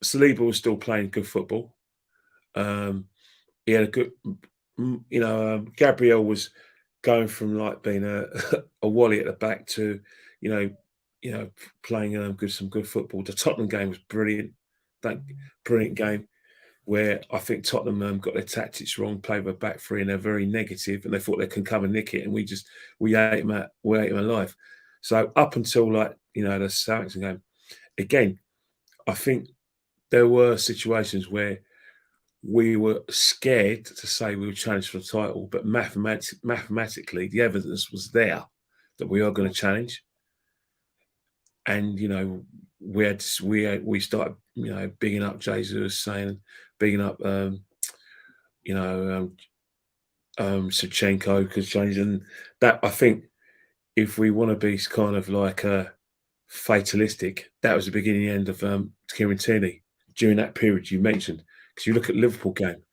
Saliba was still playing good football. He had a good, Gabriel was going from like being a wally at the back to, playing some good football. The Tottenham game was brilliant. That brilliant game where I think Tottenham got their tactics wrong, played with a back three, and they're very negative, and they thought they can come and nick it, and we ate them alive. So up until the Southampton game, again, I think there were situations where we were scared to say we would challenge for the title, but mathematically, the evidence was there that we are going to challenge. And we started bigging up Jesus, saying bigging up Shevchenko because changed, and that I think if we want to be kind of like fatalistic, that was the beginning and end of Kieran Tierney during that period you mentioned. Because you look at Liverpool game,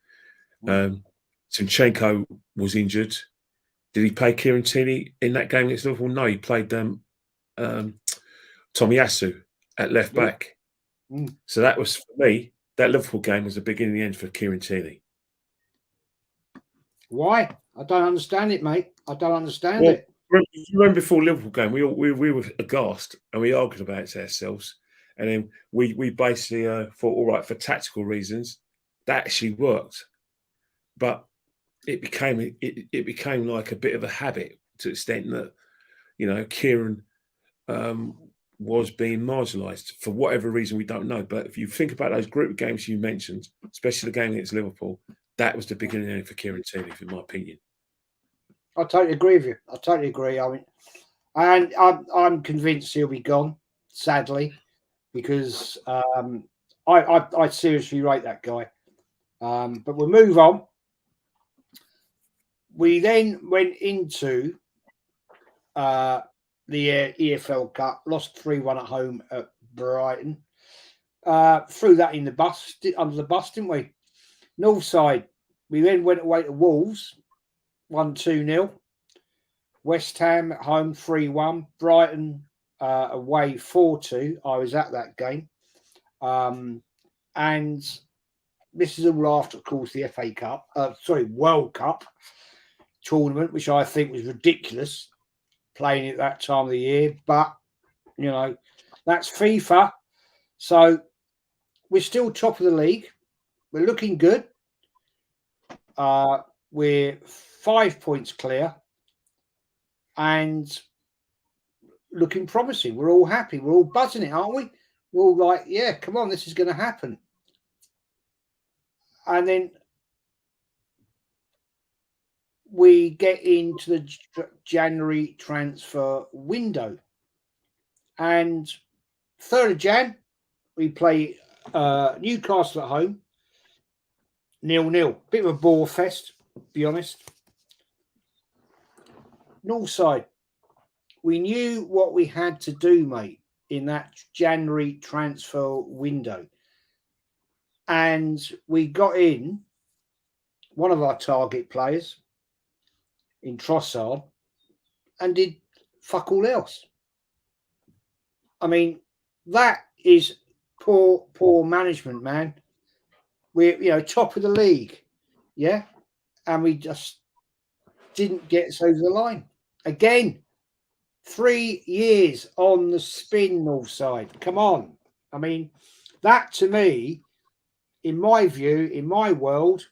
Shevchenko was injured. Did he play Kieran Tierney in that game against Liverpool? No, he played Tomiyasu at left back. So that was, for me, that Liverpool game was the beginning and end for Kieran Tierney.
Why? I don't understand it, mate. I don't understand it.
Remember before Liverpool game, we were aghast and we argued about it to ourselves. And then we basically thought, all right, for tactical reasons, that actually worked. But it became like a bit of a habit to the extent that, Kieran was being marginalised for whatever reason we don't know. But if you think about those group of games you mentioned, especially the game against Liverpool, that was the beginning end for Kieran Tierney, in my opinion.
I totally agree with you. I totally agree. I mean, and I'm convinced he'll be gone, sadly, because I seriously rate that guy. But we'll move on. We then went into the EFL Cup, lost 3-1 at home at Brighton. Threw that in the bus, under the bus, didn't we? Northside, we then went away to Wolves, 1-2-0. West Ham at home, 3-1. Brighton away, 4-2. I was at that game. And this is all after, of course, the World Cup tournament, which I think was ridiculous, playing at that time of the year. But, that's FIFA. So we're still top of the league. We're looking good. We're 5 points clear and looking promising. We're all happy. We're all buzzing it, aren't we? We're all like, yeah, come on, this is going to happen. And then we get into the January transfer window. And 3rd of Jan, we play Newcastle at home. 0-0. Bit of a bore fest, to be honest. Northside, we knew what we had to do, mate, in that January transfer window. And we got in one of our target players in Trossard and did fuck all else. I mean, that is poor management, man. We're top of the league, yeah, and we just didn't get us over the line. Again, 3 years on the spin, Northside. Come on. I mean, that to me, in my view, in my world,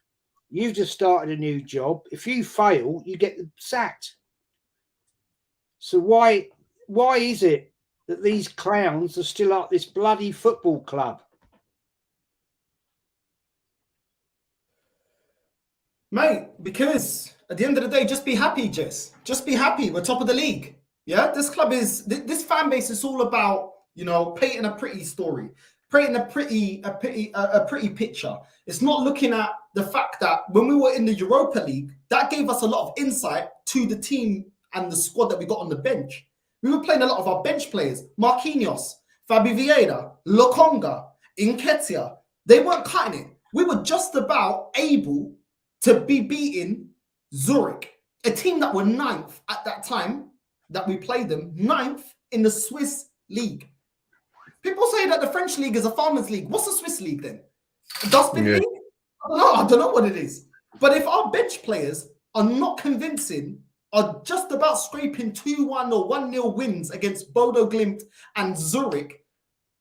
you've just started a new job. If you fail, you get sacked. So why is it that these clowns are still at this bloody football club?
Mate, because at the end of the day, just be happy, Jess. Just be happy. We're top of the league. Yeah, this club is, this fan base is all about, painting a pretty story, painting a pretty picture. It's not looking at the fact that when we were in the Europa League, that gave us a lot of insight to the team and the squad that we got on the bench. We were playing a lot of our bench players, Marquinhos, Fabi Vieira, Lokonga, Nketiah. They weren't cutting it. We were just about able to be beating Zurich, a team that were 9th at that time that we played them, 9th in the Swiss league. People say that the French league is a farmers league. What's the Swiss league then? A dustbin league? I don't know what it is. But if our bench players are not convincing, are just about scraping 2-1 or 1-0 wins against Bodo Glimt and Zurich,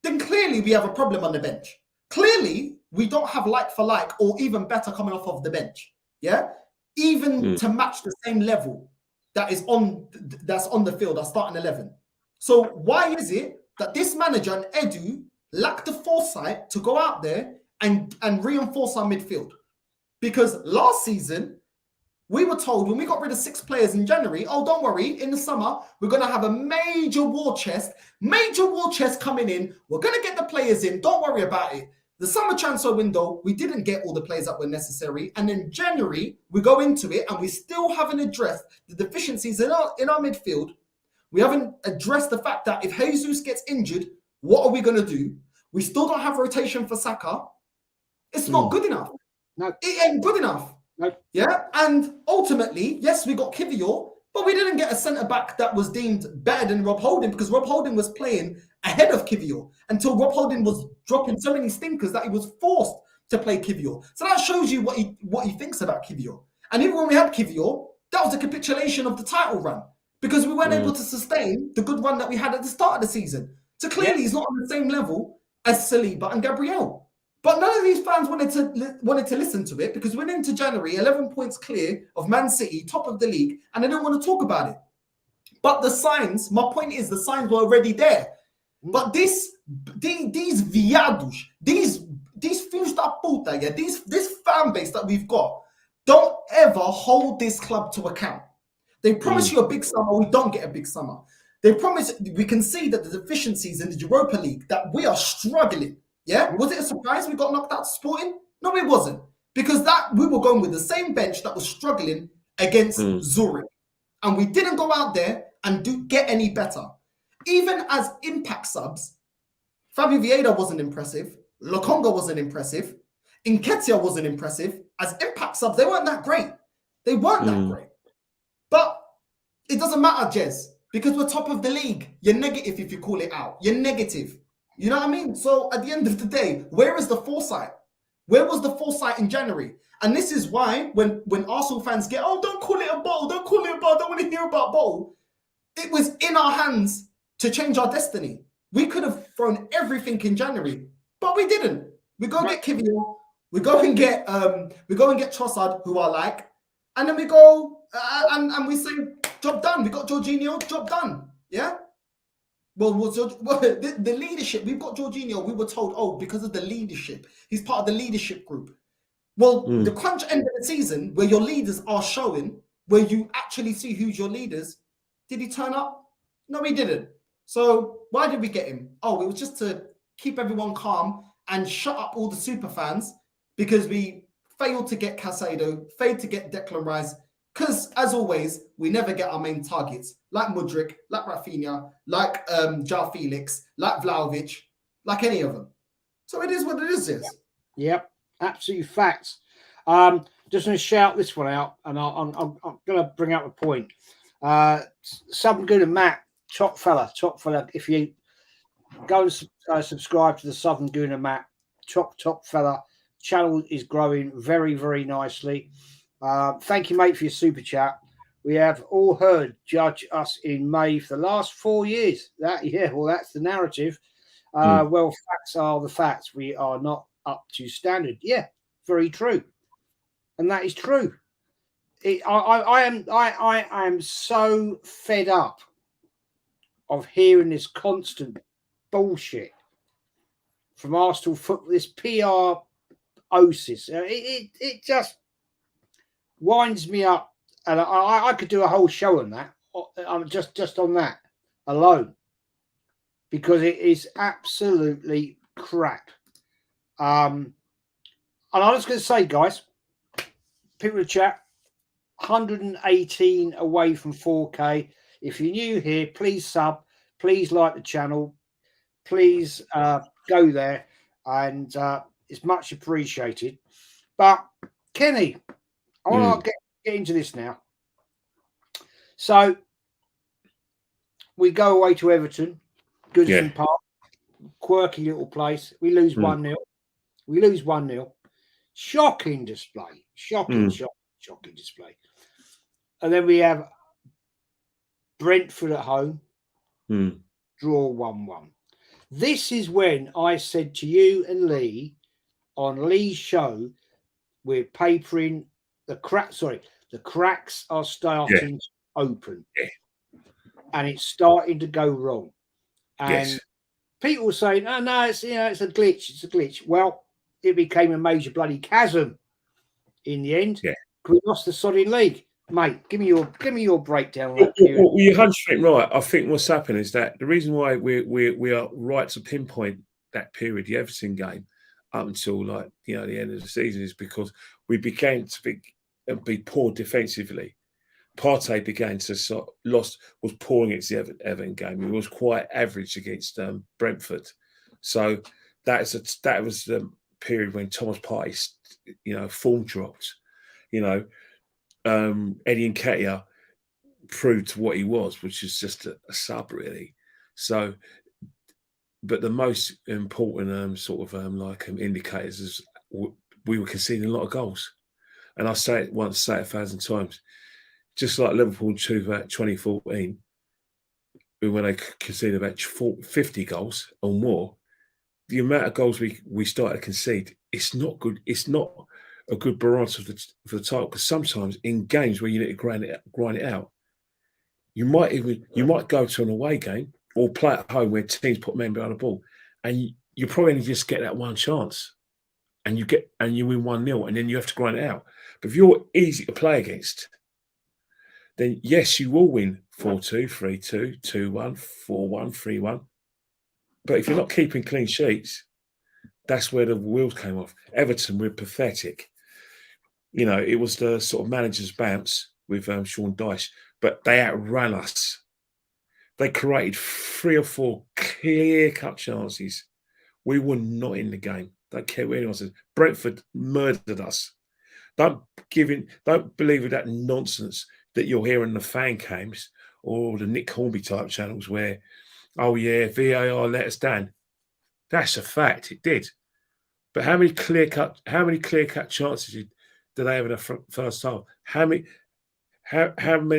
then clearly we have a problem on the bench. Clearly, we don't have like for like or even better coming off of the bench. Yeah? Even to match the same level that's on the field, our starting 11. So why is it that this manager and Edu lack the foresight to go out there and reinforce our midfield. Because last season, we were told when we got rid of 6 players in January, oh, don't worry, in the summer, we're going to have a major war chest coming in. We're going to get the players in. Don't worry about it. The summer transfer window, we didn't get all the players that were necessary. And in January, we go into it and we still haven't addressed the deficiencies in our midfield. We haven't addressed the fact that if Jesus gets injured, what are we going to do? We still don't have rotation for Saka. It's not good enough.
No.
It ain't good enough.
No.
Yeah. And ultimately, yes, we got Kivior, but we didn't get a centre-back that was deemed better than Rob Holding because Rob Holding was playing ahead of Kivior until Rob Holding was dropping so many stinkers that he was forced to play Kivior. So that shows you what he thinks about Kivior. And even when we had Kivior, that was a capitulation of the title run because we weren't able to sustain the good run that we had at the start of the season. So clearly he's not on the same level as Saliba and Gabriel. But none of these fans wanted to listen to it because we went into January 11 points clear of Man City, top of the league, and they didn't want to talk about it. But the signs, my point is the signs were already there. But these viados, these filhos da puta, yeah, this fan base that we've got, don't ever hold this club to account. They promise you a big summer, we don't get a big summer. They promise, we can see that the deficiencies in the Europa League, that we are struggling. Yeah, was it a surprise we got knocked out to Sporting? No, it wasn't. Because that we were going with the same bench that was struggling against Zurich. And we didn't go out there and get any better. Even as impact subs, Fabio Vieira wasn't impressive. Lokonga wasn't impressive. Nketiah wasn't impressive. As impact subs, they weren't that great. They weren't that great. But it doesn't matter, Jez, because we're top of the league. You're negative if you call it out. You're negative. You know what I mean? So at the end of the day, where is the foresight? Where was the foresight in January? And this is why when Arsenal fans get, oh, don't call it a bottle, don't call it a bottle, don't want to hear about bottle. It was in our hands to change our destiny. We could have thrown everything in January, but we didn't. We go get Kivior, we go and get Trossard, who I like, and then we go and we say, job done. We got Jorginho, job done. Yeah. Well, the leadership, we've got Jorginho, we were told, oh, because of the leadership, he's part of the leadership group. Well, the crunch end of the season, where your leaders are showing, where you actually see who's your leaders, did he turn up? No, he didn't. So why did we get him? Oh, it was just to keep everyone calm and shut up all the super fans because we failed to get Caicedo, failed to get Declan Rice, because, as always, we never get our main targets, like Mudryk, like Rafinha, like João Felix, like Vlahovic, like any of them. So it is what it is.
Yep, absolutely facts. Just going to shout this one out, and I'm going to bring out the point. Something good and Matt, top fella. If you go and subscribe to the Southern Gooner Matt, top fella. Channel is growing very, very nicely. Thank you, mate, for your super chat. We have all heard judge us in May for the last 4 years. That's the narrative. Well, facts are the facts. We are not up to standard. Yeah, very true, and that is true. I am so fed up of hearing this constant bullshit from Arsenal football. This PR osis. It just winds me up, and I could do a whole show on that. I'm just on that alone because it is absolutely crap. And I'm just going to say, guys, people in the chat, 118 away from 4K. If you're new here, please sub, please like the channel, please go there, and it's much appreciated. But Kenny, I want to get into this now. So we go away to Everton, Goodison Park, quirky little place. We lose 1-0. We lose 1-0. Shocking display. Shocking display. And then we have Brentford at home, draw 1-1. This is when I said to you and Lee on Lee's show, we're papering the cracks. Sorry, the cracks are starting to open, and it's starting to go wrong. And people were saying, "Oh no, it's it's a glitch. It's a glitch." Well, it became a major bloody chasm in the end.
Yeah.
We lost the sodding league, mate. Give me your breakdown on that period.
Well, you're 100% right. I think what's happened is that the reason why we are right to pinpoint that period, the Everton game, up until like the end of the season, is because we began to be poor defensively. Partey began to was poor against the Everton game. He was quite average against Brentford. So that was the period when Thomas Partey, form dropped. Eddie Nketiah proved what he was, which is just a sub, really. So, but the most important indicators is we were conceding a lot of goals, and I say it once, say it 1,000 times. Just like Liverpool in 2014, when they conceded about 50 goals or more, the amount of goals we started to concede, it's not good. It's not a good barometer for the title, because sometimes in games where you need to grind it out, you might go to an away game or play at home where teams put men behind the ball, and you probably only just get that one chance, and you win 1-0, and then you have to grind it out. But if you're easy to play against, then yes, you will win 4-2, 3-2, 2-1, 4-1, 3-1. But if you're not keeping clean sheets, that's where the wheels came off. Everton were pathetic. It was the sort of manager's bounce with Sean Dyche, but they outran us. They created 3 or 4 clear-cut chances. We were not in the game. Don't care what anyone says. Brentford murdered us. Don't believe in that nonsense that you'll hear in the fan cams or the Nick Hornby type channels where, oh yeah, VAR let us down. That's a fact. It did. But how many clear cut chances did they have in the first half? How many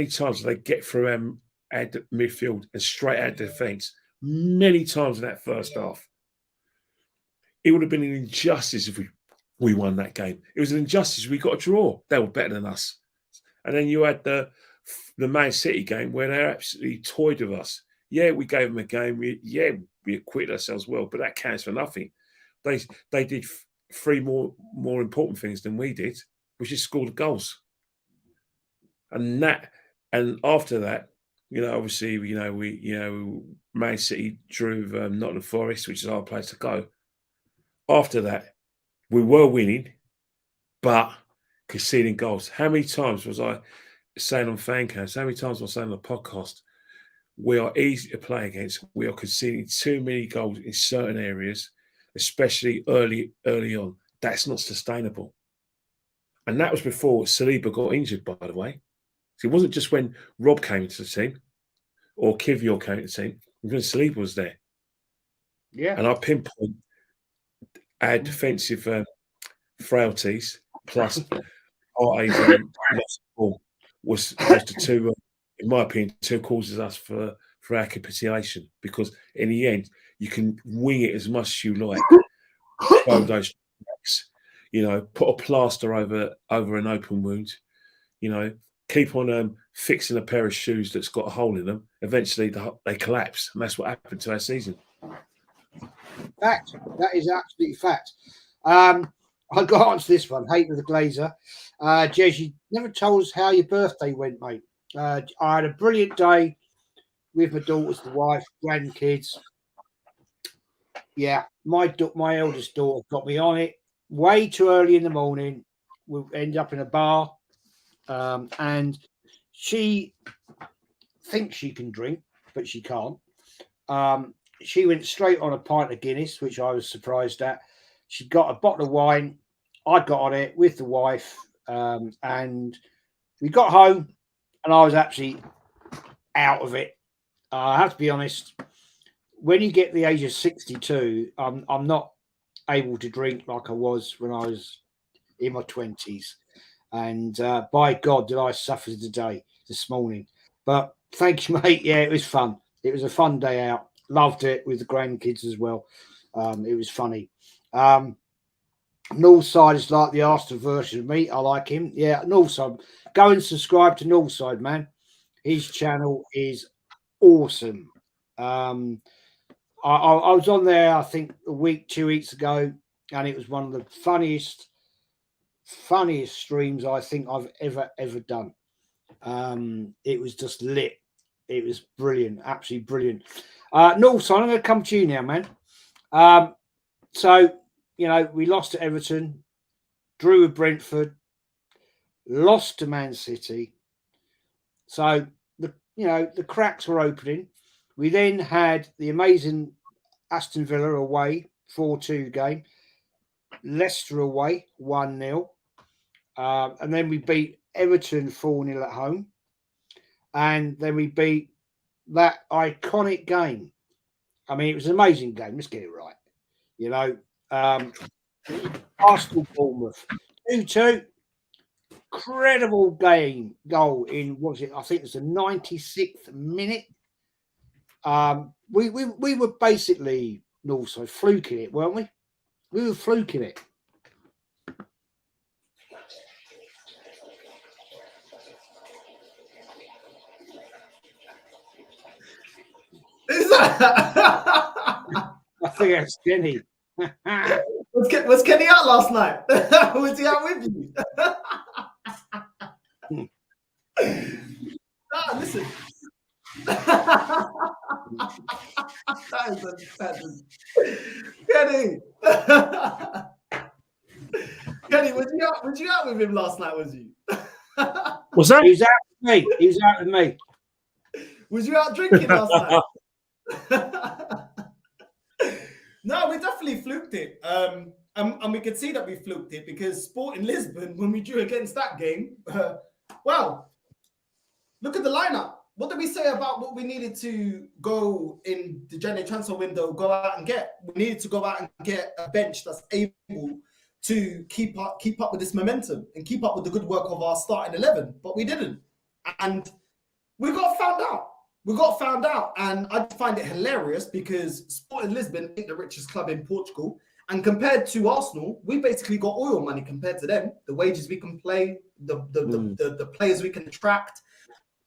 times did they get through at the midfield and straight out defence? Many times in that first half. It would have been an injustice if we won that game. It was an injustice. We got a draw. They were better than us. And then you had the Man City game where they absolutely toyed with us. Yeah, we gave them a game. We acquitted ourselves well, but that counts for nothing. They did 3 more important things than we did, which is scored goals. And after that, obviously, Man City drew Nottingham Forest, which is our place to go. After that, we were winning, but conceding goals. How many times was I saying on fan cams? How many times was I saying on the podcast? We are easy to play against. We are conceding too many goals in certain areas, especially early on. That's not sustainable. And that was before Saliba got injured, by the way. So it wasn't just when Rob came into the team or Kivior came into the team. When Saliba was there.
Yeah.
And I pinpoint our defensive frailties plus Partey's was the 2, in my opinion, 2 causes us for our capitulation, because in the end you can wing it as much as you like, throw those tracks, put a plaster over an open wound, keep on fixing a pair of shoes that's got a hole in them. Eventually they collapse, and that's what happened to our season.
Fact. That is absolutely fact. I got on to this one. Hate with the Glazer. Jez, you never told us how your birthday went, mate. I had a brilliant day with my daughters, the wife, grandkids. Yeah, my eldest daughter got me on it way too early in the morning. We'll end up in a bar, and she thinks she can drink, but she can't. She went straight on a pint of Guinness, which I was surprised at. She got a bottle of wine. I got on it with the wife, and we got home, and I was actually out of it. I have to be honest. When you get the age of 62, I'm not able to drink like I was when I was in my 20s. And by God, did I suffer today, this morning. But thank you, mate. Yeah, it was fun. It was a fun day out. Loved it with the grandkids as well. It was funny. Northside is like the Arsenal version of me. I like him. Yeah, Northside. Go and subscribe to Northside, man. His channel is awesome. I was on there, I think, a week, 2 weeks ago, and it was one of the funniest streams I think I've ever done. It was just lit. It was brilliant, absolutely brilliant. Northside, I'm going to come to you now, man. So, you know, we lost to Everton, drew with Brentford, lost to Man City. So, the cracks were opening. We then had the amazing Aston Villa away, 4-2 game. Leicester away, 1-0. And then we beat Everton 4-0 at home. And then we beat that iconic game. I mean, it was an amazing game. Let's get it right. You know, Arsenal Bournemouth 2-2. Incredible goal in, what was it? I think it was the 96th minute. We were basically also fluking it, weren't we? We were fluking it.
Is that?
I think that's Kenny.
Was Kenny out last night? Was he out with you? Listen. Kenny. Kenny, was you out with him last night, was you?
Was that?
He was out with me. He was out with me.
Was you out drinking last night? No, we definitely fluked it. And we could see that we fluked it because Sporting Lisbon, when we drew against that game, wow, look at the lineup. What did we say about what we needed to go in the January transfer window, go out and get? We needed to go out and get a bench that's able to keep up with this momentum and keep up with the good work of our starting 11, but we didn't. And we got found out. And I find it hilarious because Sporting Lisbon ain't the richest club in Portugal. And compared to Arsenal, we basically got oil money compared to them. The wages we can play, the players we can attract,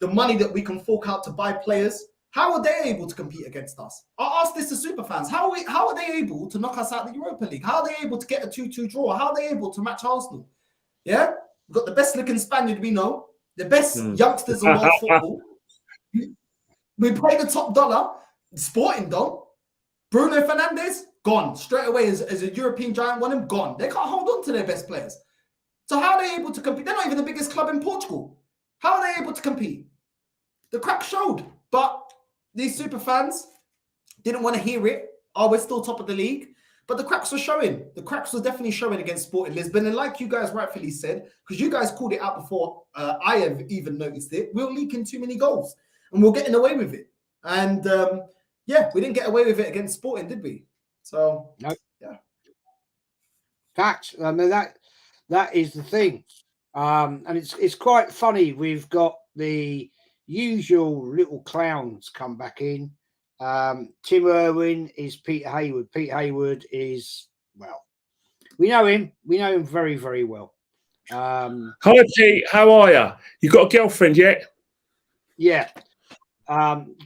the money that we can fork out to buy players. How are they able to compete against us? I asked this to super fans. How are they able to knock us out of the Europa League? How are they able to get a 2-2 draw? How are they able to match Arsenal? Yeah? We've got the best looking Spaniard we know, the best youngsters in world football. We pay the top dollar. Sporting don't. Bruno Fernandes, gone. Straight away as a European giant, want him, gone. They can't hold on to their best players. So how are they able to compete? They're not even the biggest club in Portugal. How are they able to compete? The crack showed. But these super fans didn't want to hear it. Oh, we're still top of the league. But the cracks were showing. The cracks were definitely showing against Sporting Lisbon. And like you guys rightfully said, because you guys called it out before I have even noticed it, we're leaking too many goals. And we're getting away with it. And yeah, we didn't get away with it against Sporting, did we? So,
no.
Yeah.
Facts. I mean, that is the thing. And it's quite funny. We've got the usual little clowns come back in. Tim Irwin is Peter Hayward. Peter Hayward is, well, we know him. We know him very, very well.
Hi, Pete. How are you? You got a girlfriend yet?
Yeah.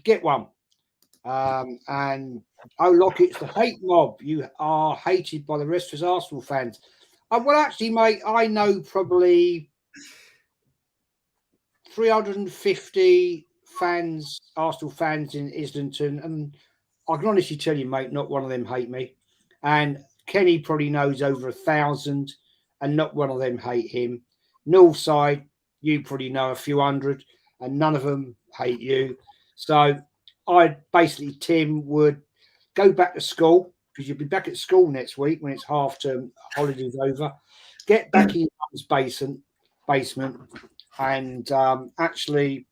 Get one. And Lockett's the hate mob. You are hated by the rest of us Arsenal fans. Well, actually, mate, I know probably 350 fans, Arsenal fans in Islington, and I can honestly tell you, mate, not one of them hate me. And Kenny probably knows over 1,000, and not one of them hate him. Northside, you probably know a few hundred, and none of them hate you. So Tim would go back to school, because you'll be back at school next week when it's half-term holidays over. Get back in your basement and actually...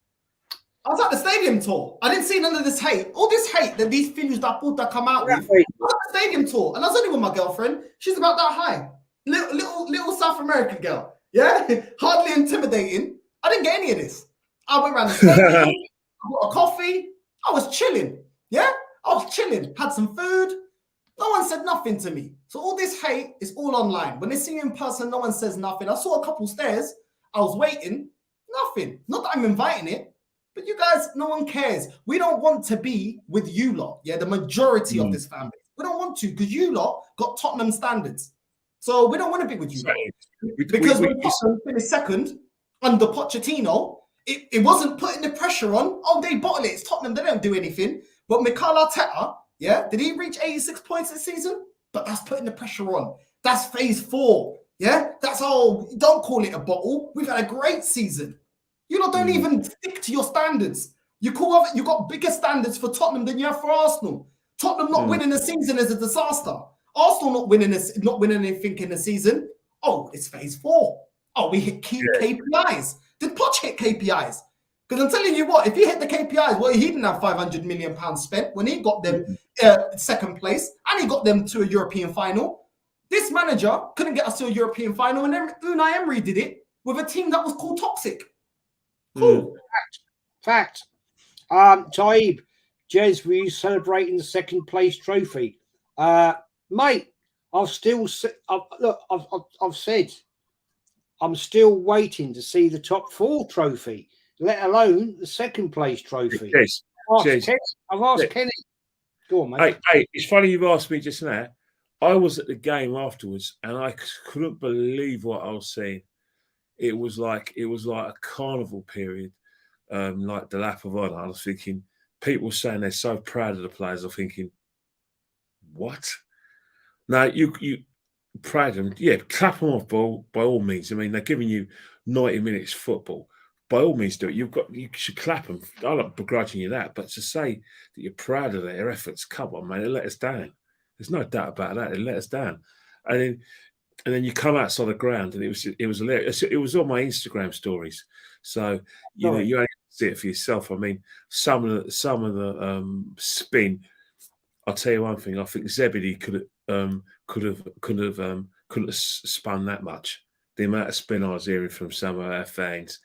I was at the stadium tour. I didn't see none of this hate. All this hate that these films that Puta come out with. I was at the stadium tour, and I was only with my girlfriend. She's about that high. Little South American girl. Yeah? Hardly intimidating. I didn't get any of this. I went around the stadium, I got a coffee. I was chilling. Yeah? I was chilling. Had some food. No one said nothing to me. So all this hate is all online. When they see you in person, no one says nothing. I saw a couple stairs. I was waiting. Nothing. Not that I'm inviting it. But you guys, no one cares. We don't want to be with you lot. Yeah, the majority of this family. We don't want to because you lot got Tottenham standards. So we don't want to be with you lot. Because when Tottenham finished second under Pochettino, it wasn't putting the pressure on. Oh, they bottle it. It's Tottenham. They don't do anything. But Mikel Arteta, yeah, did he reach 86 points this season? But that's putting the pressure on. That's phase 4. Yeah, that's all. Don't call it a bottle. We've had a great season. You lot don't even stick to your standards. You got bigger standards for Tottenham than you have for Arsenal. Tottenham not winning the season is a disaster. Arsenal not winning anything in the season. Oh, it's phase 4. Oh, we hit KPIs. Did Poch hit KPIs? Because I'm telling you what, if he hit the KPIs, well, he didn't have £500 million spent when he got them second place and he got them to a European final. This manager couldn't get us to a European final, and then Unai Emery did it with a team that was called toxic. Cool.
Fact. Taib, Jez, were you celebrating the second place trophy? Mate, I've said I'm still waiting to see the top 4 trophy, let alone the second place trophy.
Yes.
I've asked Kenny. Go on, mate.
Hey, it's funny you've asked me just now. I was at the game afterwards and I couldn't believe what I was seeing. It was like a carnival period, like the lap of honor. I was thinking, people saying they're so proud of the players. I'm thinking, what? Now you proud of them, yeah, clap them off by all means. I mean, they're giving you 90 minutes football. By all means, do it. You should clap them. I'm not begrudging you that, but to say that you're proud of their efforts, come on, man, they let us down. There's no doubt about that. They let us down, and then you come outside the ground, and it was hilarious. It was on my Instagram stories, so you know you only see it for yourself. I mean, some of the spin. I'll tell you one thing. I think Zebedee could have spun that much. The amount of spin I was hearing from some of our fans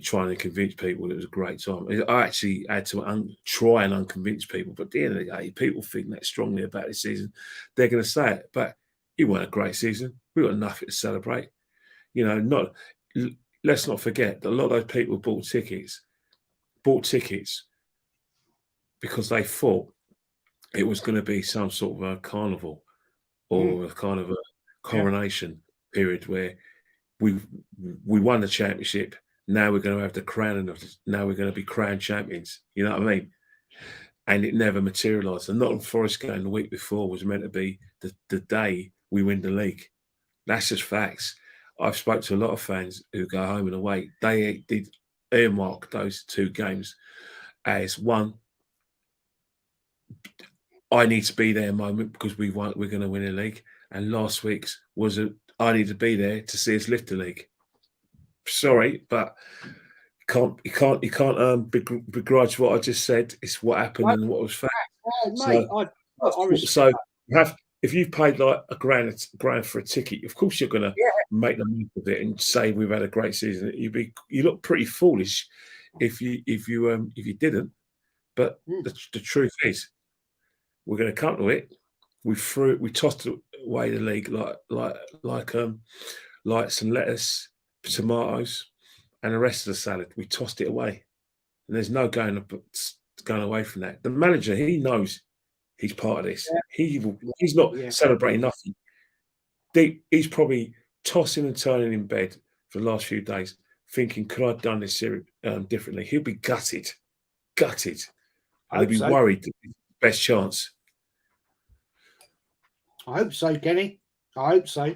trying to convince people it was a great time. I actually had to try and unconvince people, but at the end of the day, people think that strongly about this season, they're going to say it. But it wasn't a great season. We got nothing to celebrate. You know, let's not forget that a lot of those people bought tickets because they thought it was going to be some sort of a carnival or a kind of a coronation period where we won the championship. Now we're going to have the crowning of this. Now we're going to be crowned champions. You know what I mean? And it never materialised. The Nottingham Forest game the week before was meant to be the day we win the league. That's just facts. I've spoke to a lot of fans who go home and away. They did earmark those 2 games as one. I need to be there moment because we're going to win a league. And last week's was I need to be there to see us lift the league. Sorry, but you can't begrudge what I just said. It's what happened and what was fact. If you've paid like a grand for a ticket, of course you're going to make the most of it and say we've had a great season. You look pretty foolish if you didn't. But the truth is, we're going to come to it. We tossed away the league like some lettuce, tomatoes, and the rest of the salad. We tossed it away, and there's no going away from that. The manager, he knows he's part of this. He's not celebrating nothing. He's probably tossing and turning in bed for the last few days, thinking, "Could I have done this differently?" He'll be gutted, and he'll be worried. Best chance.
I hope so, Kenny. I hope so.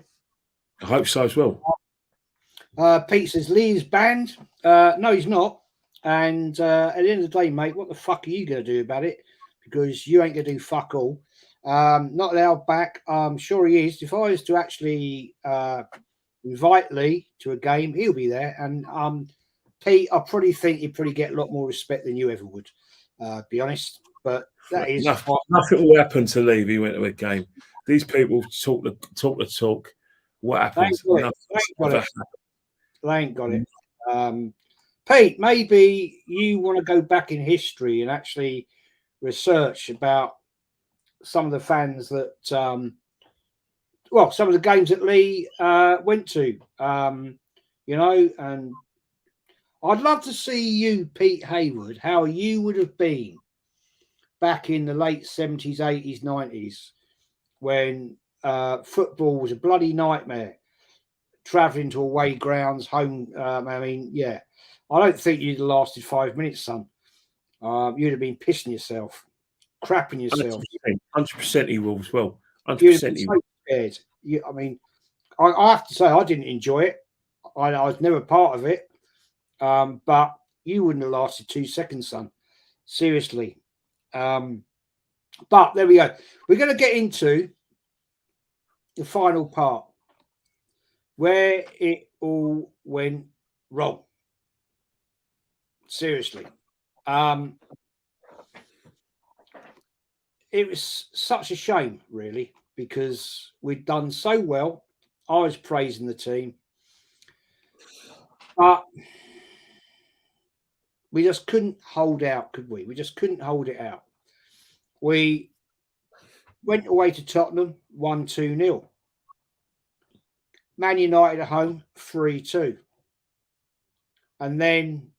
I hope so as well.
Pete says Lee's banned. No, he's not. And at the end of the day, mate, what the fuck are you going to do about it? Because you ain't going to do fuck all. Not allowed back. I'm sure he is. If I was to actually invite Lee to a game, he'll be there. And Pete, I probably think he'd probably get a lot more respect than you ever would, be honest. But that is
nothing will happen to Lee if he went to a game. These people talk the talk. What happens?
They ain't got it. Pete, maybe you want to go back in history and actually research about some of the fans that, some of the games that Lee went to, and I'd love to see you, Pete Hayward, how you would have been back in the late 70s, 80s, 90s, when football was a bloody nightmare, travelling to away grounds, home. I mean, yeah, I don't think you'd have lasted 5 minutes, son. You'd have been pissing yourself, crapping yourself.
100% he will as well.
You'd have
100%
been
he
so
will.
scared. I mean, I have to say, I didn't enjoy it. I was never part of it. But you wouldn't have lasted 2 seconds, son. Seriously. But there we go. We're going to get into the final part where it all went wrong. Seriously. It was such a shame, really, because we'd done so well. I was praising the team. But we just couldn't hold out, could we? We just couldn't hold it out. We went away to Tottenham, 1-2-0. Man United at home, 3-2. And then,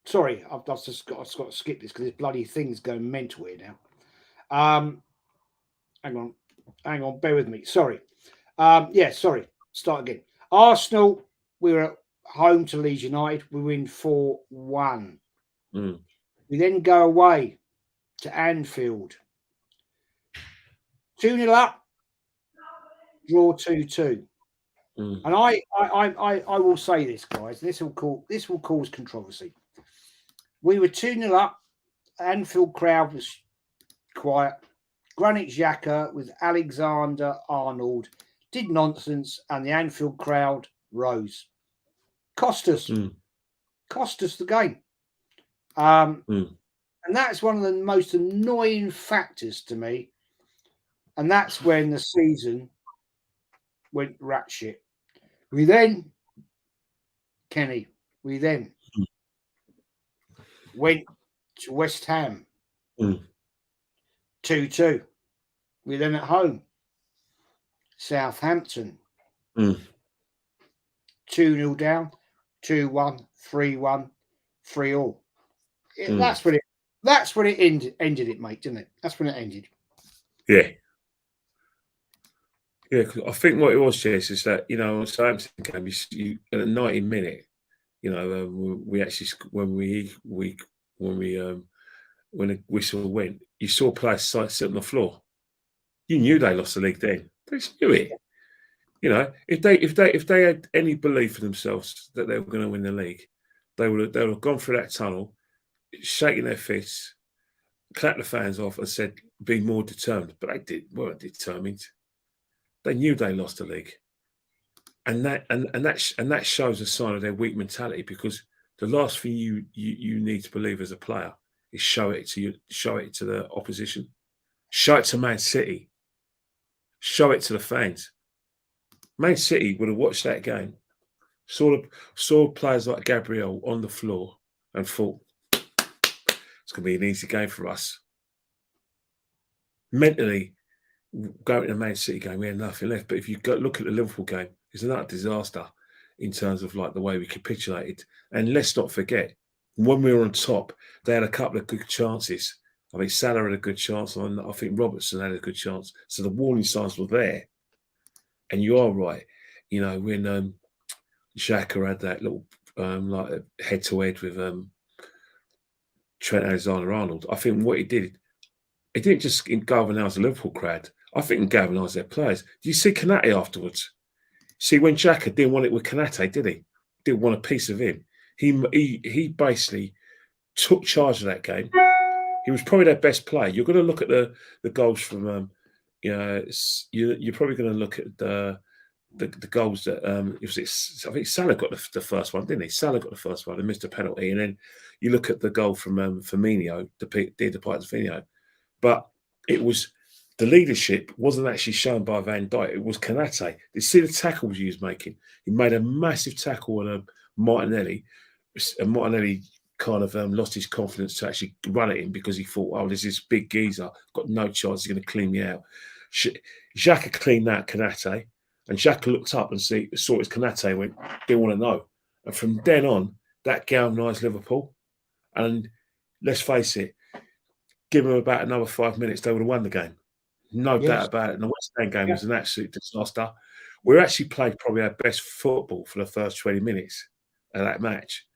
sorry, I've just got to skip this because this bloody thing's going mental here now. Hang on, bear with me. Sorry. Sorry. Start again. Arsenal, we were at home to Leeds United. We win 4-1. We then go away to Anfield. 2-0 up, draw 2-2. And I will say this, guys. This will cause controversy. We were 2-0 up. Anfield crowd was quiet. Granit Xhaka with Alexander Arnold did nonsense, and the Anfield crowd rose. Cost us the game. And that's one of the most annoying factors to me. And that's when the season went rat shit. We then went to West Ham. 2-2. We're then at home. Southampton. 2-0 down. 2-1, 3-1, 3-all. That's when it ended it, mate, didn't it? That's when it ended.
Yeah. Yeah, cause I think what it was, Jess, is that, you know, on Southampton game, you at the 90th minute, you know, we actually when the whistle went, you saw players sit on the floor. You knew they lost the league then. They just knew it. You know, if they had any belief in themselves that they were going to win the league, they would have gone through that tunnel, shaking their fists, clapped the fans off, and said, "Be more determined." But they weren't determined. They knew they lost the league, and that shows a sign of their weak mentality. Because the last thing you need to believe as a player is show it to the opposition, show it to Man City, show it to the fans. Man City would have watched that game, saw players like Gabriel on the floor, and thought it's going to be an easy game for us. Mentally, going to the Man City game, we had nothing left. But if you look at the Liverpool game, it's another disaster in terms of like the way we capitulated. And let's not forget, when we were on top, they had a couple of good chances. I think Salah had a good chance, and I think Robertson had a good chance. So the warning signs were there. And you are right. You know, when Xhaka had that little like head-to-head with Trent Alexander-Arnold, I think what he did, it didn't just galvanise the Liverpool crowd. I think it galvanised their players. Do you see Konate afterwards? See, when Xhaka didn't want it with Konate, did he? Didn't want a piece of him. He basically took charge of that game. He was probably their best player. You're going to look at the goals from, you're probably going to look at the goals that I think Salah got the first one, didn't he? Salah got the first one and missed a penalty, and then you look at the goal from Firmino, Firmino. But it was the leadership wasn't actually shown by Van Dijk. It was Konate. You see the tackles he was making. He made a massive tackle on Martinelli, and Martinelli kind of lost his confidence to actually run at him because he thought, "Oh, there's this big geezer, got no chance. He's going to clean me out." Xhaka cleaned out Konate, and Xhaka looked up and saw it was Konate and went, "Didn't want to know," And from then on, that galvanised Liverpool. And let's face it, give them about another 5 minutes, they would have won the game. No doubt about it. And the West Ham game was an absolute disaster. We actually played probably our best football for the first 20 minutes of that match,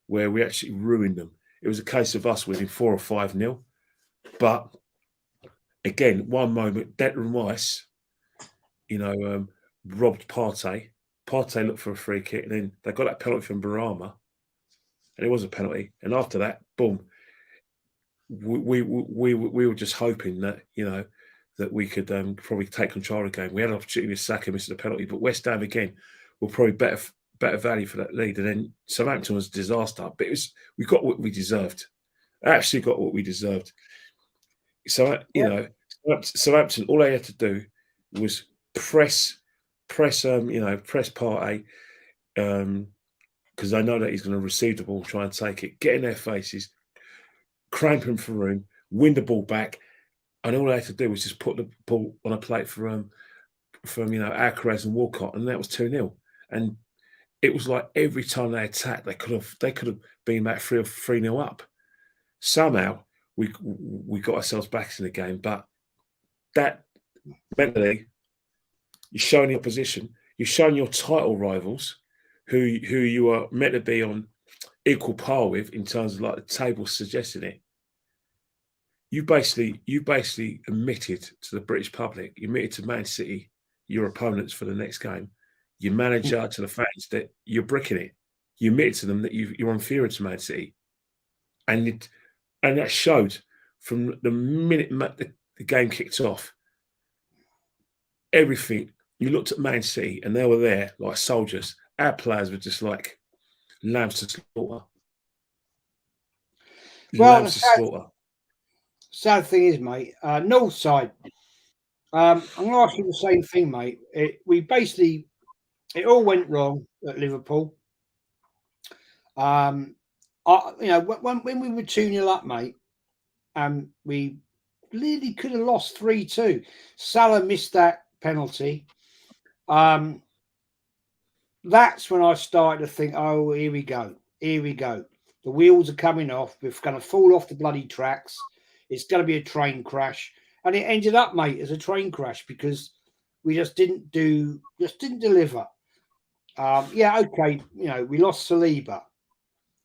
where we actually ruined them. It was a case of us winning 4 or 5-0. But again, one moment, Declan Rice, robbed Partey. Partey looked for a free kick, and then they got that penalty from Barama, and it was a penalty. And after that, boom, we were just hoping that that we could probably take control of the game. We had an opportunity with Saka missing the penalty, but West Ham again were probably better value for that lead. And then Southampton was a disaster, but we got what we deserved. Actually, got what we deserved. So Southampton, all they had to do was press Partey, because they know that he's going to receive the ball, try and take it, get in their faces, cramp him for room, win the ball back, and all they had to do was just put the ball on a plate for Alcaraz and Walcott, and that was 2-0. And it was like every time they attacked, they could have been back 3-0 up. Somehow we got ourselves back in the game, but that mentally, you're showing the opposition, you're showing your title rivals who you are meant to be on equal par with in terms of like the table suggesting it. You basically admitted to the British public, you admitted to Man City, your opponents for the next game, your manager, to the fans, that you're bricking it. You admitted to them that you're inferior to Man City, and that showed from the minute the game kicked off. Everything, you looked at Man City and they were there like soldiers. Our players were just like lambs to slaughter.
Well,
lambs to slaughter.
Sad thing is, mate, Northside, I'm going to ask you the same thing, mate. It all went wrong at Liverpool. When we were 2-0 up, mate, we really could have lost 3-2. Salah missed that penalty. That's when I started to think, oh, here we go. The wheels are coming off. We're going to fall off the bloody tracks. It's going to be a train crash. And it ended up, mate, as a train crash because we just didn't deliver. Okay, we lost Saliba,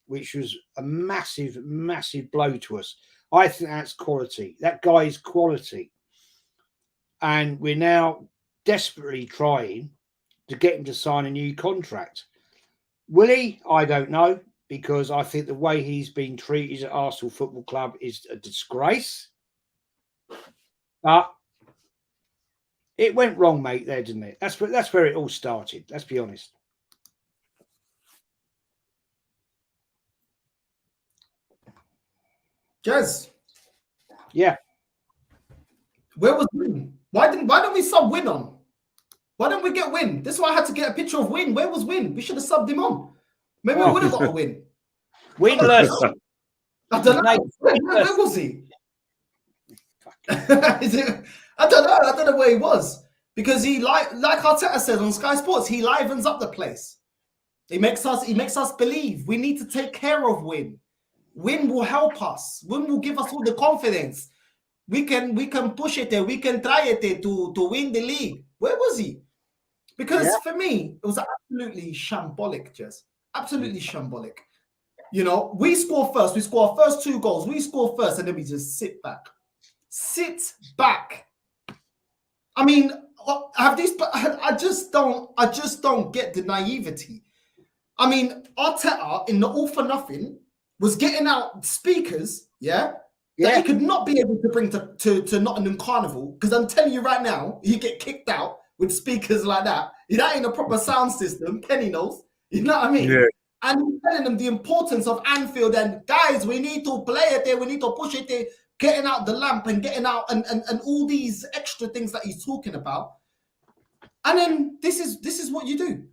which was a massive, massive blow to us. I think that's quality. That guy is quality. And we're now desperately trying to get him to sign a new contract. Will he? I don't know, because I think the way he's been treated at Arsenal Football Club is a disgrace. But it went wrong, mate, there, didn't it? That's where it all started. Let's be honest.
Jez.
Yeah.
Where was Win? Why don't we sub Win on? Why don't we get Win? This is why I had to get a picture of Win. Where was Win? We should have subbed him on. Maybe we would have got a win.
Winless.
I don't know. Where was he? I don't know where he was. Because he like Arteta said on Sky Sports, he livens up the place. He makes us believe we need to take care of Win. Win will help us. Win will give us all the confidence. We can push it there. We can try it there to win the league. Where was he? Because for me, it was absolutely shambolic, Jess. Absolutely shambolic. We score first. We score our first 2 goals. We score first, and then we just sit back. Sit back. I mean, I just don't get the naivety. I mean, Arteta in the All for Nothing was getting out speakers, that he could not be able to bring to Nottingham Carnival, because I'm telling you right now, you get kicked out with speakers like that. That ain't a proper sound system. Kenny knows. You know what I mean? Yeah. And he's telling them the importance of Anfield, and guys, we need to play it there. We need to push it there. Getting out the lamp and getting out and all these extra things that he's talking about. And then this is what you do.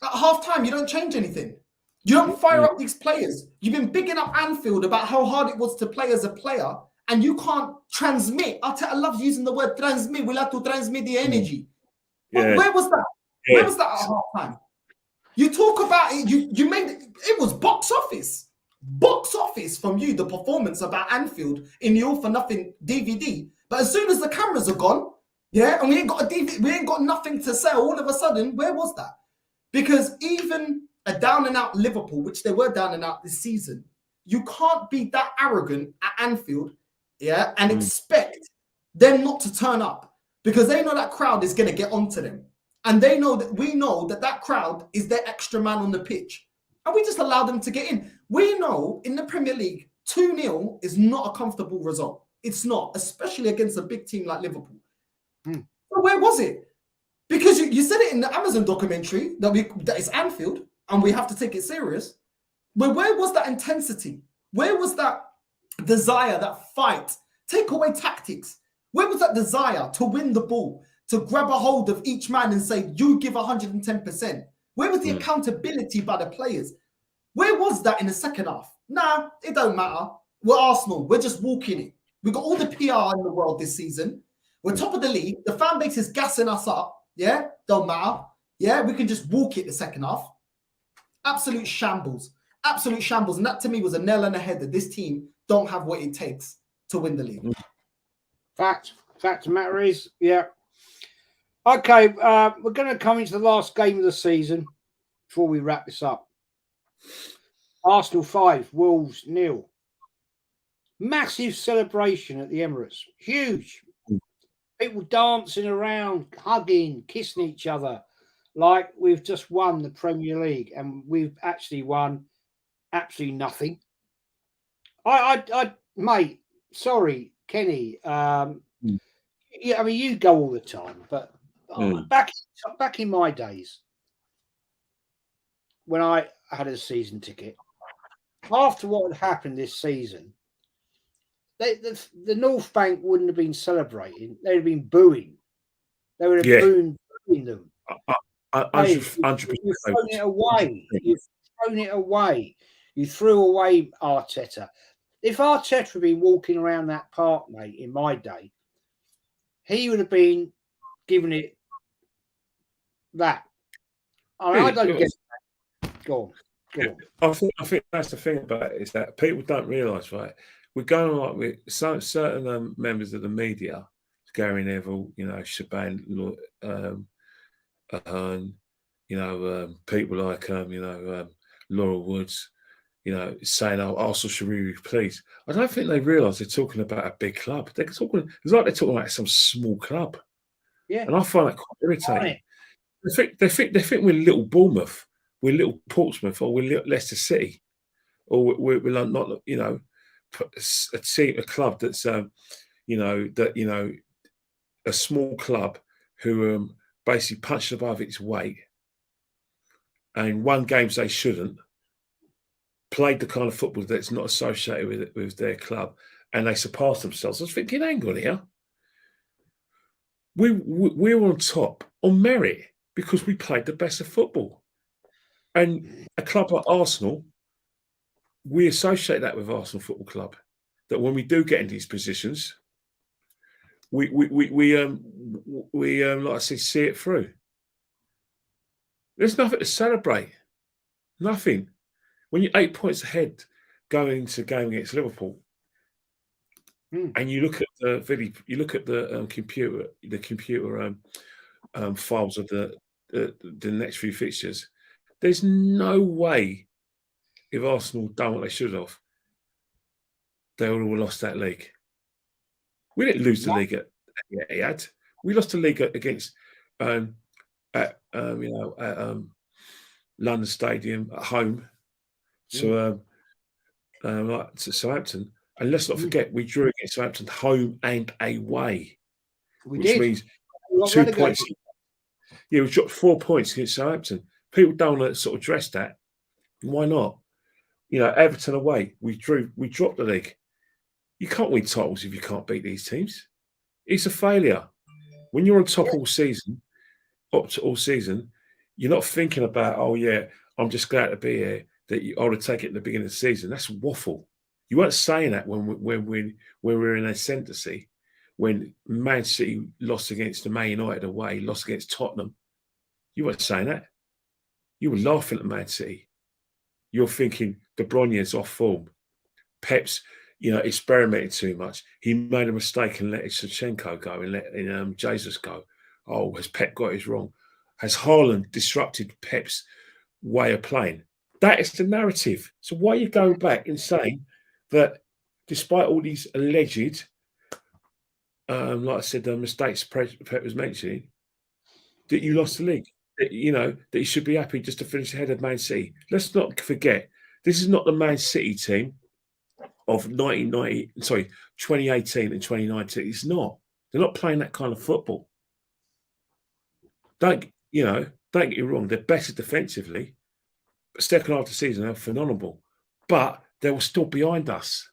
At halftime, you don't change anything. You don't fire up these players. You've been bigging up Anfield about how hard it was to play as a player, and you can't transmit. I love using the word transmit. We'll have to transmit the energy. Yeah. Where was that? Yeah. Where was that at halftime? You talk about it. You made it was box office from you. The performance about Anfield in the All for Nothing DVD. But as soon as the cameras are gone, yeah, and we ain't got a DVD, we ain't got nothing to sell. All of a sudden, where was that? Because even a down and out Liverpool, which they were down and out this season, you can't be that arrogant at Anfield, yeah, and expect them not to turn up because they know that crowd is going to get onto them. And they know that we know that crowd is their extra man on the pitch. And we just allow them to get in. We know in the Premier League, 2-0 is not a comfortable result. It's not, especially against a big team like Liverpool. So where was it? Because you said it in the Amazon documentary that it's Anfield and we have to take it serious. But where was that intensity? Where was that desire, that fight? Take away tactics. Where was that desire to win the ball, to grab a hold of each man and say, you give 110%? Where was the accountability by the players? Where was that in the second half? Nah, it don't matter. We're Arsenal. We're just walking it. We've got all the PR in the world this season. We're top of the league. The fan base is gassing us up. Yeah, don't matter. Yeah, we can just walk it the second half. Absolute shambles. Absolute shambles. And that to me was a nail on the head that this team don't have what it takes to win the league.
Fact of the matter is, yeah. Okay, we're going to come into the last game of the season before we wrap this up. Arsenal 5, Wolves 0. Massive celebration at the Emirates. Huge. People dancing around, hugging, kissing each other like we've just won the Premier League and we've actually won absolutely nothing. I mate, sorry, Kenny. Yeah, I mean, you go all the time, but back in my days when I had a season ticket, after what had happened this season, the North Bank wouldn't have been celebrating. They'd have been booing. They would have booing them.
100%.
You've thrown it away. You've thrown it away. You threw away Arteta. If Arteta had been walking around that park, mate, in my day, he would have been giving it that. I don't get that. Go on.
I think that's the thing about it is that people don't realise, right? We're going on like with certain members of the media, Gary Neville, Shaban, people like Laura Woods, saying, "Oh, Arsenal should be pleased." I don't think they realise they're talking about a big club. It's like they're talking about some small club.
Yeah,
and I find that quite irritating. They think we're little Bournemouth, we're little Portsmouth, or we're little Leicester City, or we're not, a club that's, a small club who basically punched above its weight and won games they shouldn't, played the kind of football that's not associated with their club, and they surpassed themselves. I was thinking, hang on here. We're on top on merit because we played the best of football. And a club like Arsenal, we associate that with Arsenal Football Club. That when we do get into these positions, we like I say, see it through. There's nothing to celebrate. Nothing. When you're 8 points ahead going into a game against Liverpool, and you look at the video, you look at the computer files of the next few fixtures. There's no way if Arsenal done what they should have, they would have lost that league. We didn't lose the league at Etihad. We lost the league against at London Stadium at home to Southampton. And let's not forget, we drew against Southampton home and away, which means 2 points. Yeah, we dropped 4 points against Southampton. People don't want to sort of dress that. Why not? Everton away, we dropped the league. You can't win titles if you can't beat these teams. It's a failure. When you're on top all season, you're not thinking about, oh yeah, I'm just glad to be here. That you ought to take it at the beginning of the season. That's waffle. You weren't saying that when we were in ascendancy, when Man City lost against the Man United away, lost against Tottenham. You weren't saying that. You were laughing at Man City. You're thinking De Bruyne's off form. Pep's, experimented too much. He made a mistake and let Shevchenko go and let Jesus go. Oh, has Pep got his wrong? Has Haaland disrupted Pep's way of playing? That is the narrative. So why are you going back and saying that despite all these alleged, like I said, the mistakes Pep was mentioning, that you lost the league? That, that you should be happy just to finish ahead of Man City. Let's not forget, this is not the Man City team of 2018 and 2019. It's not. They're not playing that kind of football. Don't get me wrong, they're better defensively. But second half of the season, they're phenomenal. But they were still behind us.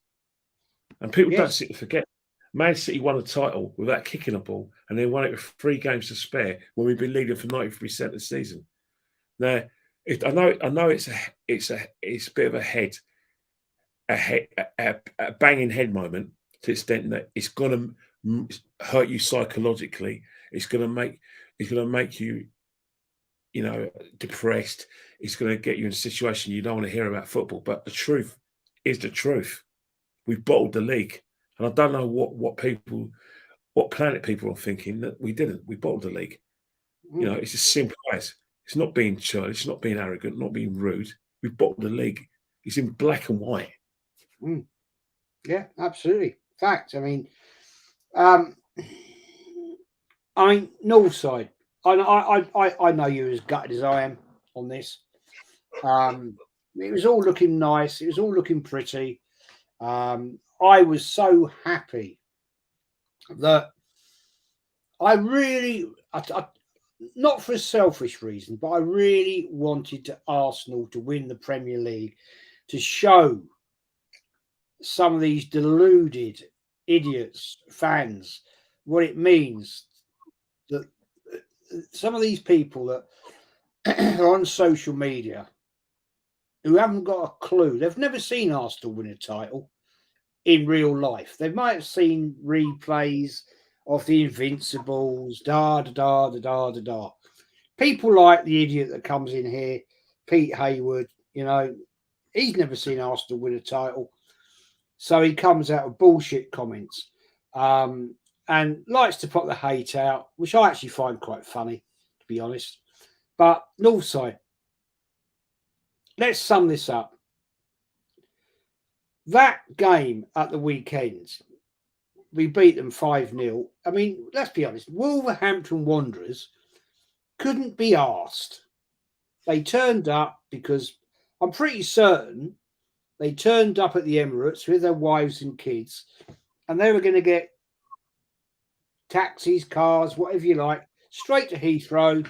And people don't seem to forget. Man City won a title without kicking a ball, and they won it with 3 games to spare when we've been leading for 93% of the season. Now, I know it's a bit of a banging head moment to the extent that it's going to hurt you psychologically. It's going to make you, depressed. It's going to get you in a situation you don't want to hear about football. But the truth is the truth. We've bottled the league. And I don't know what planet people are thinking that we didn't. We bottled the league. It's as simple as, it's not being churlish, it's not being arrogant, not being rude. We bottled the league. It's in black and white.
Yeah, absolutely. Fact. I mean, Northside. I know you're as gutted as I am on this. It was all looking nice. It was all looking pretty. I was so happy that I really, not for a selfish reason, but I really wanted Arsenal to win the Premier League to show some of these deluded idiots, fans, what it means that some of these people that are on social media who haven't got a clue, they've never seen Arsenal win a title in real life. They might have seen replays of the Invincibles, People like the idiot that comes in here, Pete Hayward, he's never seen Arsenal win a title. So he comes out with bullshit comments and likes to put the hate out, which I actually find quite funny, to be honest. But Northside, let's sum this up. That game at the weekend, we beat them 5-0. I mean, let's be honest, Wolverhampton Wanderers couldn't be arsed. They turned up because I'm pretty certain they turned up at the Emirates with their wives and kids, and they were going to get taxis, cars, whatever you like, straight to Heathrow,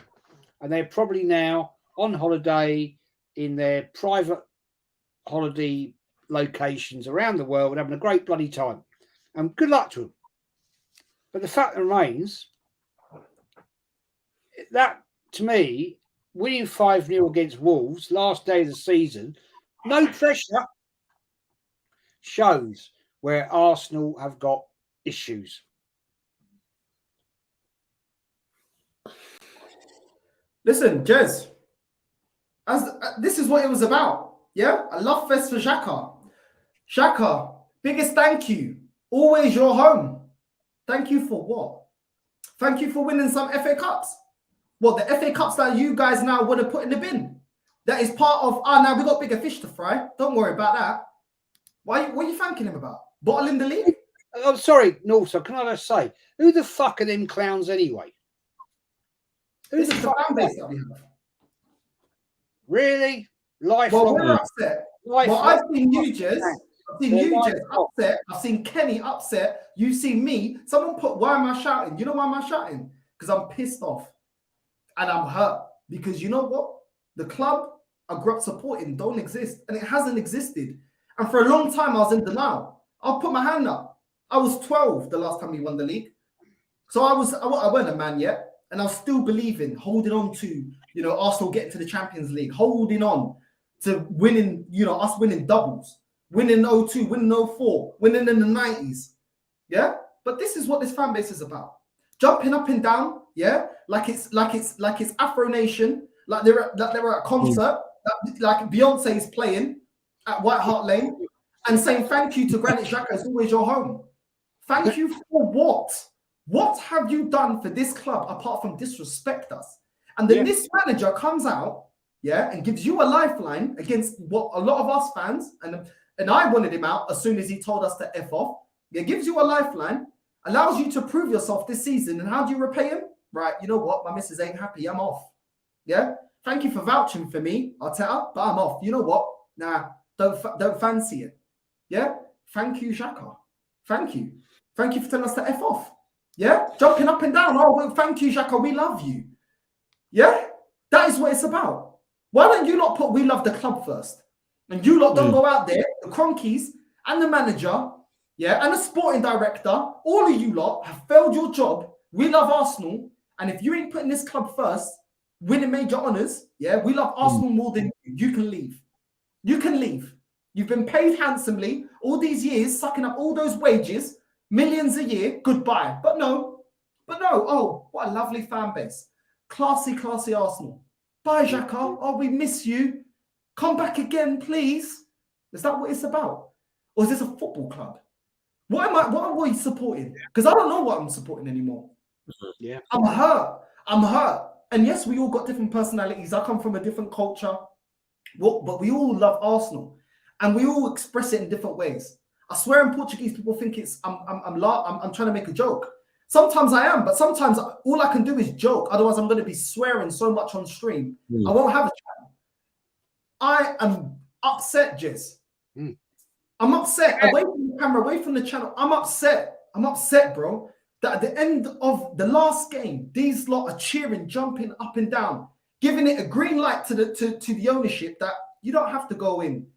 and they're probably now on holiday in their private holiday locations around the world, having a great bloody time. And good luck to them. But the fact remains that, to me, winning 5-0 against Wolves last day of the season, no pressure, shows where Arsenal have got issues.
Listen, Jez, this is what it was about. Yeah, a love fest for Xhaka. Xhaka, biggest thank you. Always your home. Thank you for what? Thank you for winning some FA Cups. What, the FA Cups that you guys now want to put in the bin? That is part of, now we got bigger fish to fry. Don't worry about that. What are you thanking him about? Bottling the league?
I'm sorry, no, so can I just say, who the fuck are them clowns anyway?
This is the fan base that we have.
Really?
Well, we're upset. Well, I've seen you, Jez. I've seen you, Jez, upset. I've seen Kenny upset. You've seen me. Someone put, why am I shouting? You know why am I shouting? Because I'm pissed off. And I'm hurt. Because you know what? The club I grew up supporting don't exist. And it hasn't existed. And for a long time, I was in denial. I'll put my hand up. I was 12 the last time we won the league. So I wasn't a man yet. And I was still believing, holding on to, Arsenal getting to the Champions League, holding on to winning, us winning doubles, winning 02, winning 04, winning in the 90s. Yeah? But this is what this fan base is about. Jumping up and down, yeah? Like it's Afro Nation like they were at a concert, like Beyonce is playing at White Hart Lane, and saying thank you to Granit Xhaka. It's always your home. Thank you for what? What have you done for this club apart from disrespect us? And then this manager comes out, and gives you a lifeline against what a lot of us fans, and I wanted him out as soon as he told us to F off. It gives you a lifeline, allows you to prove yourself this season. And how do you repay him? Right, you know what? My missus ain't happy. I'm off. Yeah? Thank you for vouching for me, Arteta, but I'm off. You know what? Nah, don't fancy it. Yeah? Thank you, Xhaka. Thank you. Thank you for telling us to F off. Yeah? Jumping up and down. Oh, well, thank you, Xhaka. We love you. Yeah? That is what it's about. Why don't you not put we love the club first? And you lot don't go out there, the Cronkies and the manager, and the sporting director, all of you lot have failed your job. We love Arsenal. And if you ain't putting this club first, winning major honours, we love Arsenal more than you. You can leave. You can leave. You've been paid handsomely all these years, sucking up all those wages, millions a year. Goodbye. But no. Oh, what a lovely fan base. Classy Arsenal. Bye, Xhaka. Oh, we miss you. Come back again, please. Is that what it's about? Or is this a football club? What am I supporting? Because I don't know what I'm supporting anymore.
Yeah.
I'm hurt. And yes, we all got different personalities. I come from a different culture. But we all love Arsenal. And we all express it in different ways. I swear in Portuguese, people think it's I'm trying to make a joke. Sometimes I am, but sometimes all I can do is joke. Otherwise, I'm going to be swearing so much on stream. I won't have a channel. I am upset, Jez. I'm upset. Away from the camera, away from the channel. I'm upset. I'm upset, bro. That at the end of the last game, these lot are cheering, jumping up and down, giving it a green light to the ownership that you don't have to go in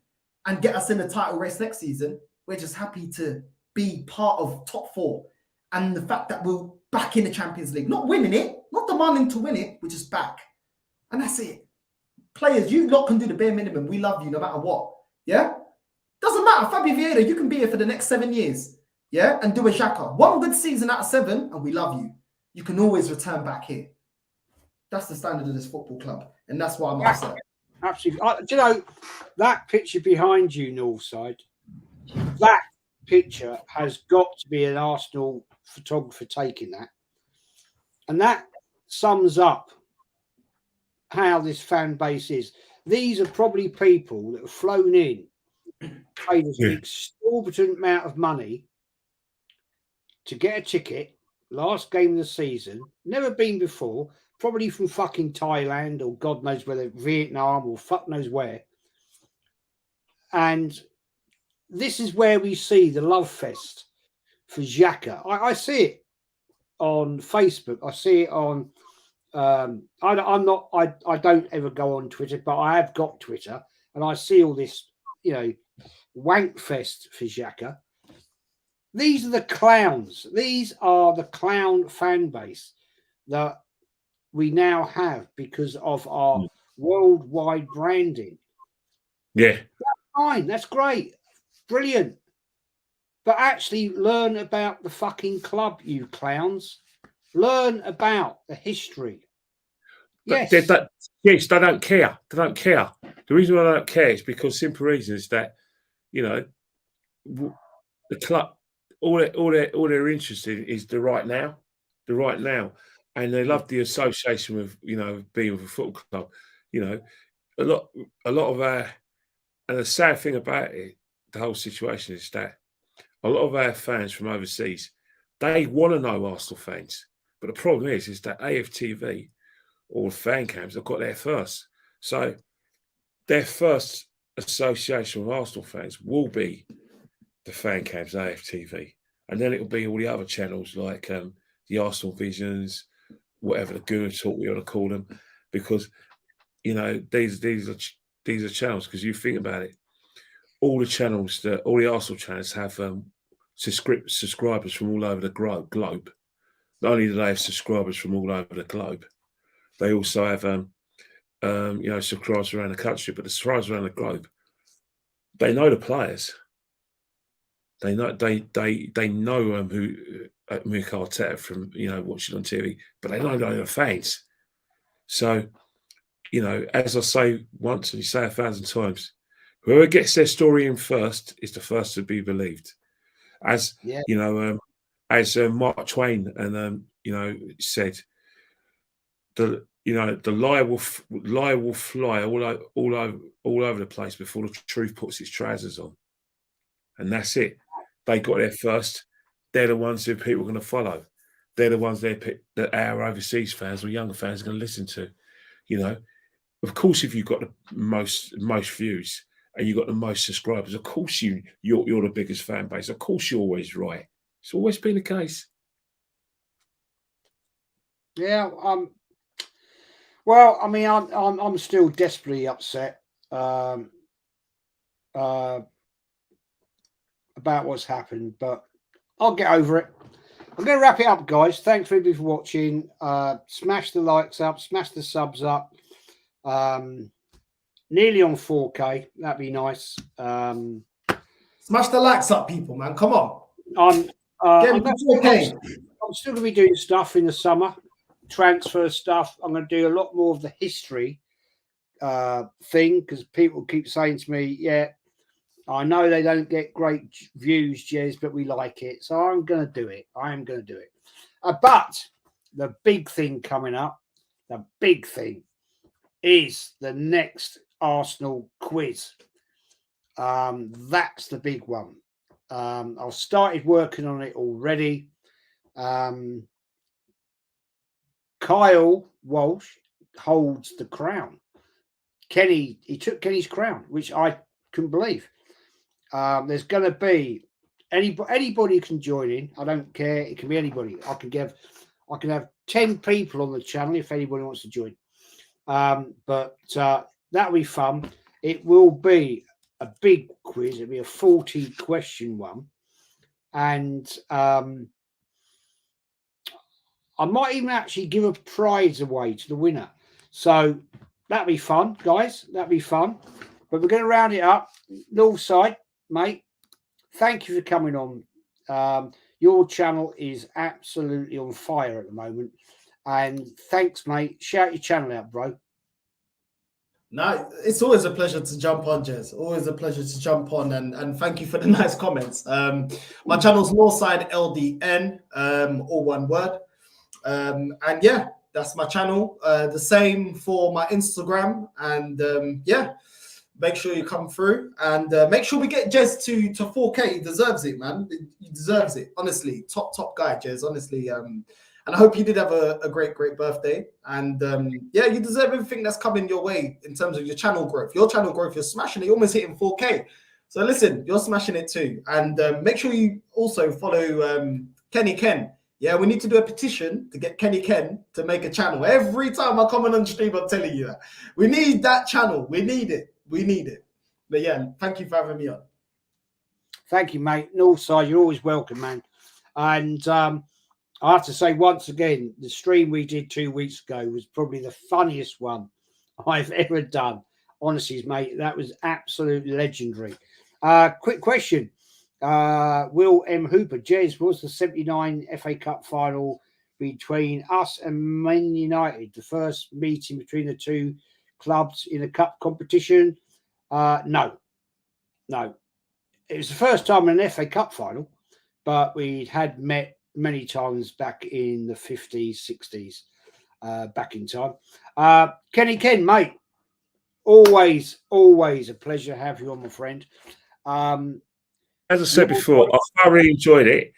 and get us in the title race next season. We're just happy to be part of top 4. And the fact that we're back in the Champions League, not winning it, not demanding to win it, we're just back. And that's it. Players, you lot can do the bare minimum. We love you no matter what. Yeah? Doesn't matter. Fabio Vieira, you can be here for the next 7 years. Yeah? And do a Xhaka. 1 good season out of 7, and we love you. You can always return back here. That's the standard of this football club. And that's why I'm upset.
Absolutely. Do you know, that picture behind you, Northside, that picture has got to be an Arsenal photographer taking that. And that sums up how this fan base is. These are probably people that have flown in, paid an exorbitant amount of money to get a ticket, last game of the season, never been before, probably from fucking Thailand or God knows whether Vietnam or fuck knows where. And this is where we see the love fest for Xhaka. I see it on Facebook. I see it on. I don't ever go on Twitter, but I have got Twitter, and I see all this, wank fest for Xhaka. These are the clowns. These are the clown fan base that we now have because of our worldwide branding.
Yeah,
that's fine. That's great. Brilliant. But actually learn about the fucking club, you clowns. Learn about the history.
Yes. They don't care. They don't care. The reason why they don't care is because simple reason is that, the club, all they're interested in is the right now. And they love the association with, being with a football club. A lot of our, and the sad thing about it, the whole situation is that a lot of our fans from overseas, they want to know Arsenal fans. But the problem is that AFTV or fan cams have got there first. So their first association with Arsenal fans will be the fan cams, AFTV. And then it will be all the other channels like the Arsenal Visions, whatever the Guru Talk we want to call them. Because, these are channels, because you think about it, all the Arsenal channels have subscribers from all over the globe. Not only do they have subscribers from all over the globe, they also have subscribers around the country. But the subscribers around the globe, they know the players. They know who Mikel Arteta from watching on TV, but they know the fans. So you know, as I say once and you say 1,000 times, whoever gets their story in first is the first to be believed. As you know, as Mark Twain and you know said, the lie will fly all over the place before the truth puts its trousers on, and that's it. They got there first. They're the ones who people are going to follow. They're the ones that our overseas fans or younger fans are going to listen to. You know, of course, if you've got the most views and you've got the most subscribers, of course you're the biggest fan base. Of course, you're always right. It's always been the case.
Yeah. Well, I mean, I'm still desperately upset about what's happened, but I'll get over it. I'm going to wrap it up, guys. Thanks everybody for watching. Smash the likes up, smash the subs up. Nearly on 4K. That'd be nice.
Smash the likes up, people, man. Come on.
I'm still going to be doing stuff in the summer, transfer stuff. I'm going to do a lot more of the history thing because people keep saying to me, yeah, I know they don't get great views, Jez, but we like it. So I'm going to do it. I am going to do it. But the big thing coming up, the big thing is the next Arsenal quiz. That's the big one. I've started working on it already. Kyle Walsh holds the crown. He took Kenny's crown, which I couldn't believe. There's going to be anybody can join in. I don't care. It can be anybody. I can have 10 people on the channel if anybody wants to join. But that'll be fun. It will be a big quiz. It'll be a 40-question one, and I might even actually give a prize away to the winner. So that'll be fun, guys. That'll be fun. But we're going to round it up. Northside, mate, thank you for coming on. Your channel is absolutely on fire at the moment. And thanks, mate. Shout your channel out, bro.
No, it's always a pleasure to jump on, Jez. Always a pleasure to jump on, and thank you for the nice comments. My channel's NorthsideLDN, all one word. And yeah, that's my channel. The same for my Instagram, and yeah. Make sure you come through and make sure we get Jez to 4K. He deserves it, man. He deserves it. Honestly, top guy, Jez. Honestly, and I hope you did have a great birthday. And yeah, you deserve everything that's coming your way in terms of your channel growth. Your channel growth, you're smashing it. You're almost hitting 4K. So listen, you're smashing it too. And make sure you also follow Kenny Ken. Yeah, we need to do a petition to get Kenny Ken to make a channel. Every time I comment on stream, I'm telling you that. We need that channel. We need it. We need it. But yeah, thank you for having me on.
Thank you, mate. Northside, you're always welcome, man. And I have to say once again, the stream we did 2 weeks ago was probably the funniest one I've ever done. Honestly, mate, that was absolutely legendary. Quick question. Will M. Hooper, Jez, was the 79 FA Cup final between us and Man United the first meeting between the two clubs in a cup competition? No. It was the first time in an FA Cup final, but we had met many times back in the 50s, 60s, back in time. Kenny Ken, mate, always a pleasure to have you on, my friend.
As I said before, I thoroughly enjoyed it.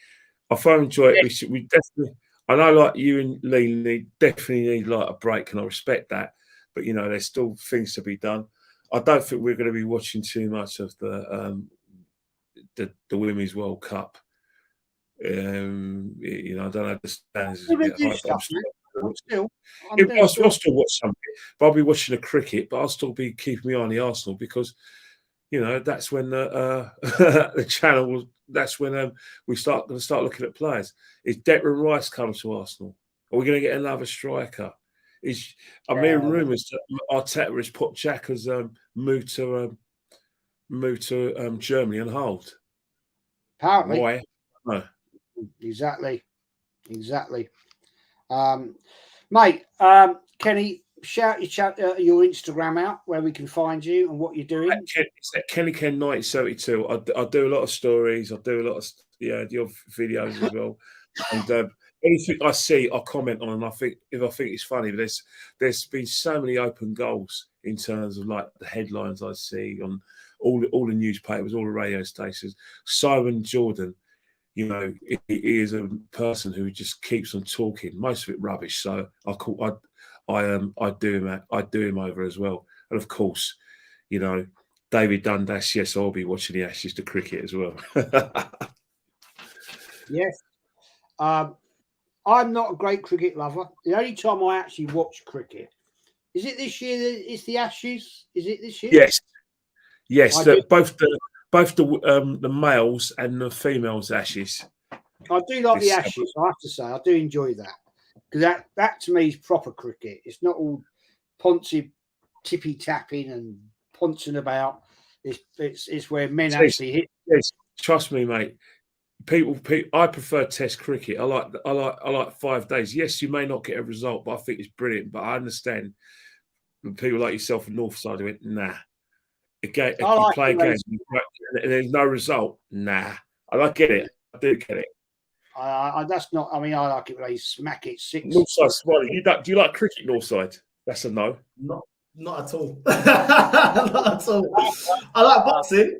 Yeah. We definitely, I know, like you and Lee, definitely need like a break, and I respect that. But you know, there's still things to be done. I don't think we're going to be watching too much of the Women's World Cup. You know, I don't understand. I'll still watch something, but I'll be watching the cricket. But I'll still be keeping my eye on the Arsenal because, you know, that's when the channel. That's when we start looking at players. Is Declan Rice coming to Arsenal? Are we going to get another striker? I'm hearing rumours that Arteta has put Xhaka's move to Germany on hold.
Apparently.
Why? No.
Exactly. Mate, Kenny, shout your Instagram out where we can find you and what you're doing.
It's at Kenny Ken 1972. I do a lot of stories. I do a lot of the odd videos as well. And anything I see, I comment on, and I think it's funny. But there's been so many open goals in terms of like the headlines I see on all the newspapers, all the radio stations. Simon Jordan, you know, he is a person who just keeps on talking, most of it rubbish. So I do him over as well. And of course, you know, David Dundas. Yes, I'll be watching the Ashes to cricket as well.
Yes. I'm not a great cricket lover. The only time I actually watch cricket, is it this year? It's the Ashes. Is it this year?
Yes. Both the males and the females Ashes.
I do like the Ashes. I have to say, I do enjoy that because that to me is proper cricket. It's not all poncy, tippy tapping and poncing about. It's where men actually hit.
Yes, trust me, mate. People, I prefer Test cricket. I like 5 days. Yes, you may not get a result, but I think it's brilliant. But I understand people like yourself from Northside who went, nah. You play a game and there's no result. Nah. I get it. I do get it.
That's not. I mean, I like it when they smack it 6.
Northside, Smiley. Do you like cricket, Northside? That's a no.
Not at all. Not at all. I like boxing.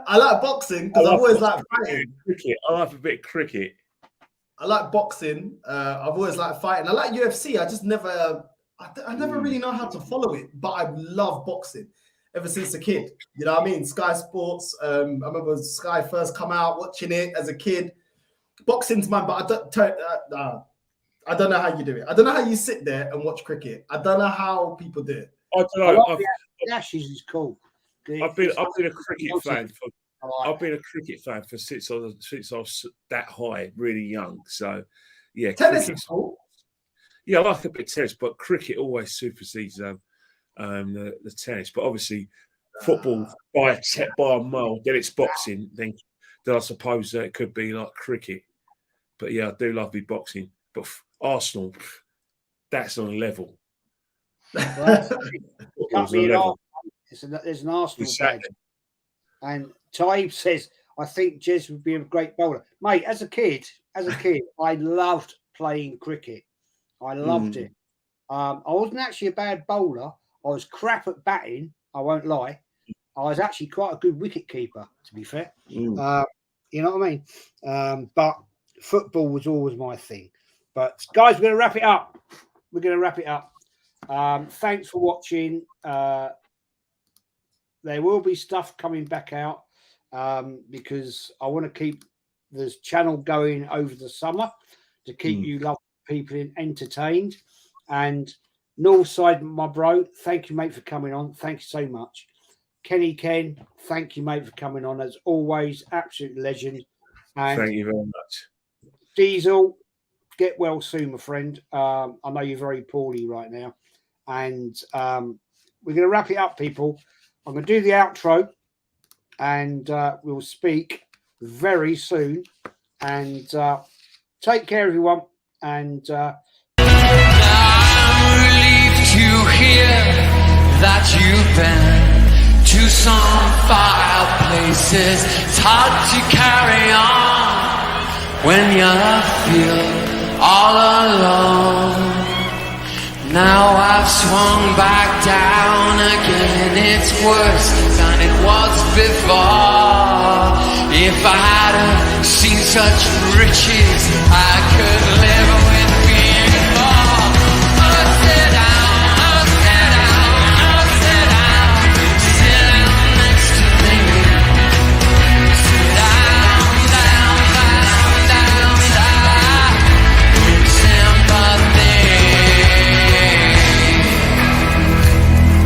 I like boxing because I've always liked fighting.
Cricket. I like a bit of cricket.
I like boxing. I've always liked fighting. I like UFC. I just never. I never really know how to follow it, but I love boxing ever since a kid. You know what I mean? Sky Sports. I remember Sky first come out, watching it as a kid. Boxing's mine, but I don't know how you do it. I don't know how you sit there and watch cricket. I don't know how people do it.
I don't know.
The Ashes is cool.
I've been a cricket fan for. I've been a cricket fan for since I was that high, really young. So, yeah,
tennis is cool.
Yeah, I like a bit of tennis, but cricket always supersedes the tennis. But obviously, football by a mile, then it's boxing. Then I suppose it could be like cricket. But yeah, I do love me boxing. But Arsenal, that's on a level.
There's an Arsenal badge. And Taib says, I think Jez would be a great bowler. Mate, as a kid, I loved playing cricket. I loved it. I wasn't actually a bad bowler. I was crap at batting, I won't lie. I was actually quite a good wicket keeper, to be fair. You know what I mean? But football was always my thing. But guys, we're going to wrap it up. Thanks for watching. There will be stuff coming back out because I want to keep this channel going over the summer to keep you lovely people entertained. And Northside, my bro, thank you, mate, for coming on. Thank you so much. Kenny Ken, thank you, mate, for coming on. As always, absolute legend. And
thank you very much.
Diesel, get well soon, my friend. I know you're very poorly right now. And we're going to wrap it up, people. I'm going to do the outro and we'll speak very soon. And take care, everyone. And
I'm relieved to hear that you've been to some far places. It's hard to carry on when you feel all alone. Now I've swung back down again. It's worse than it was before. If I hadn't seen such riches, I could live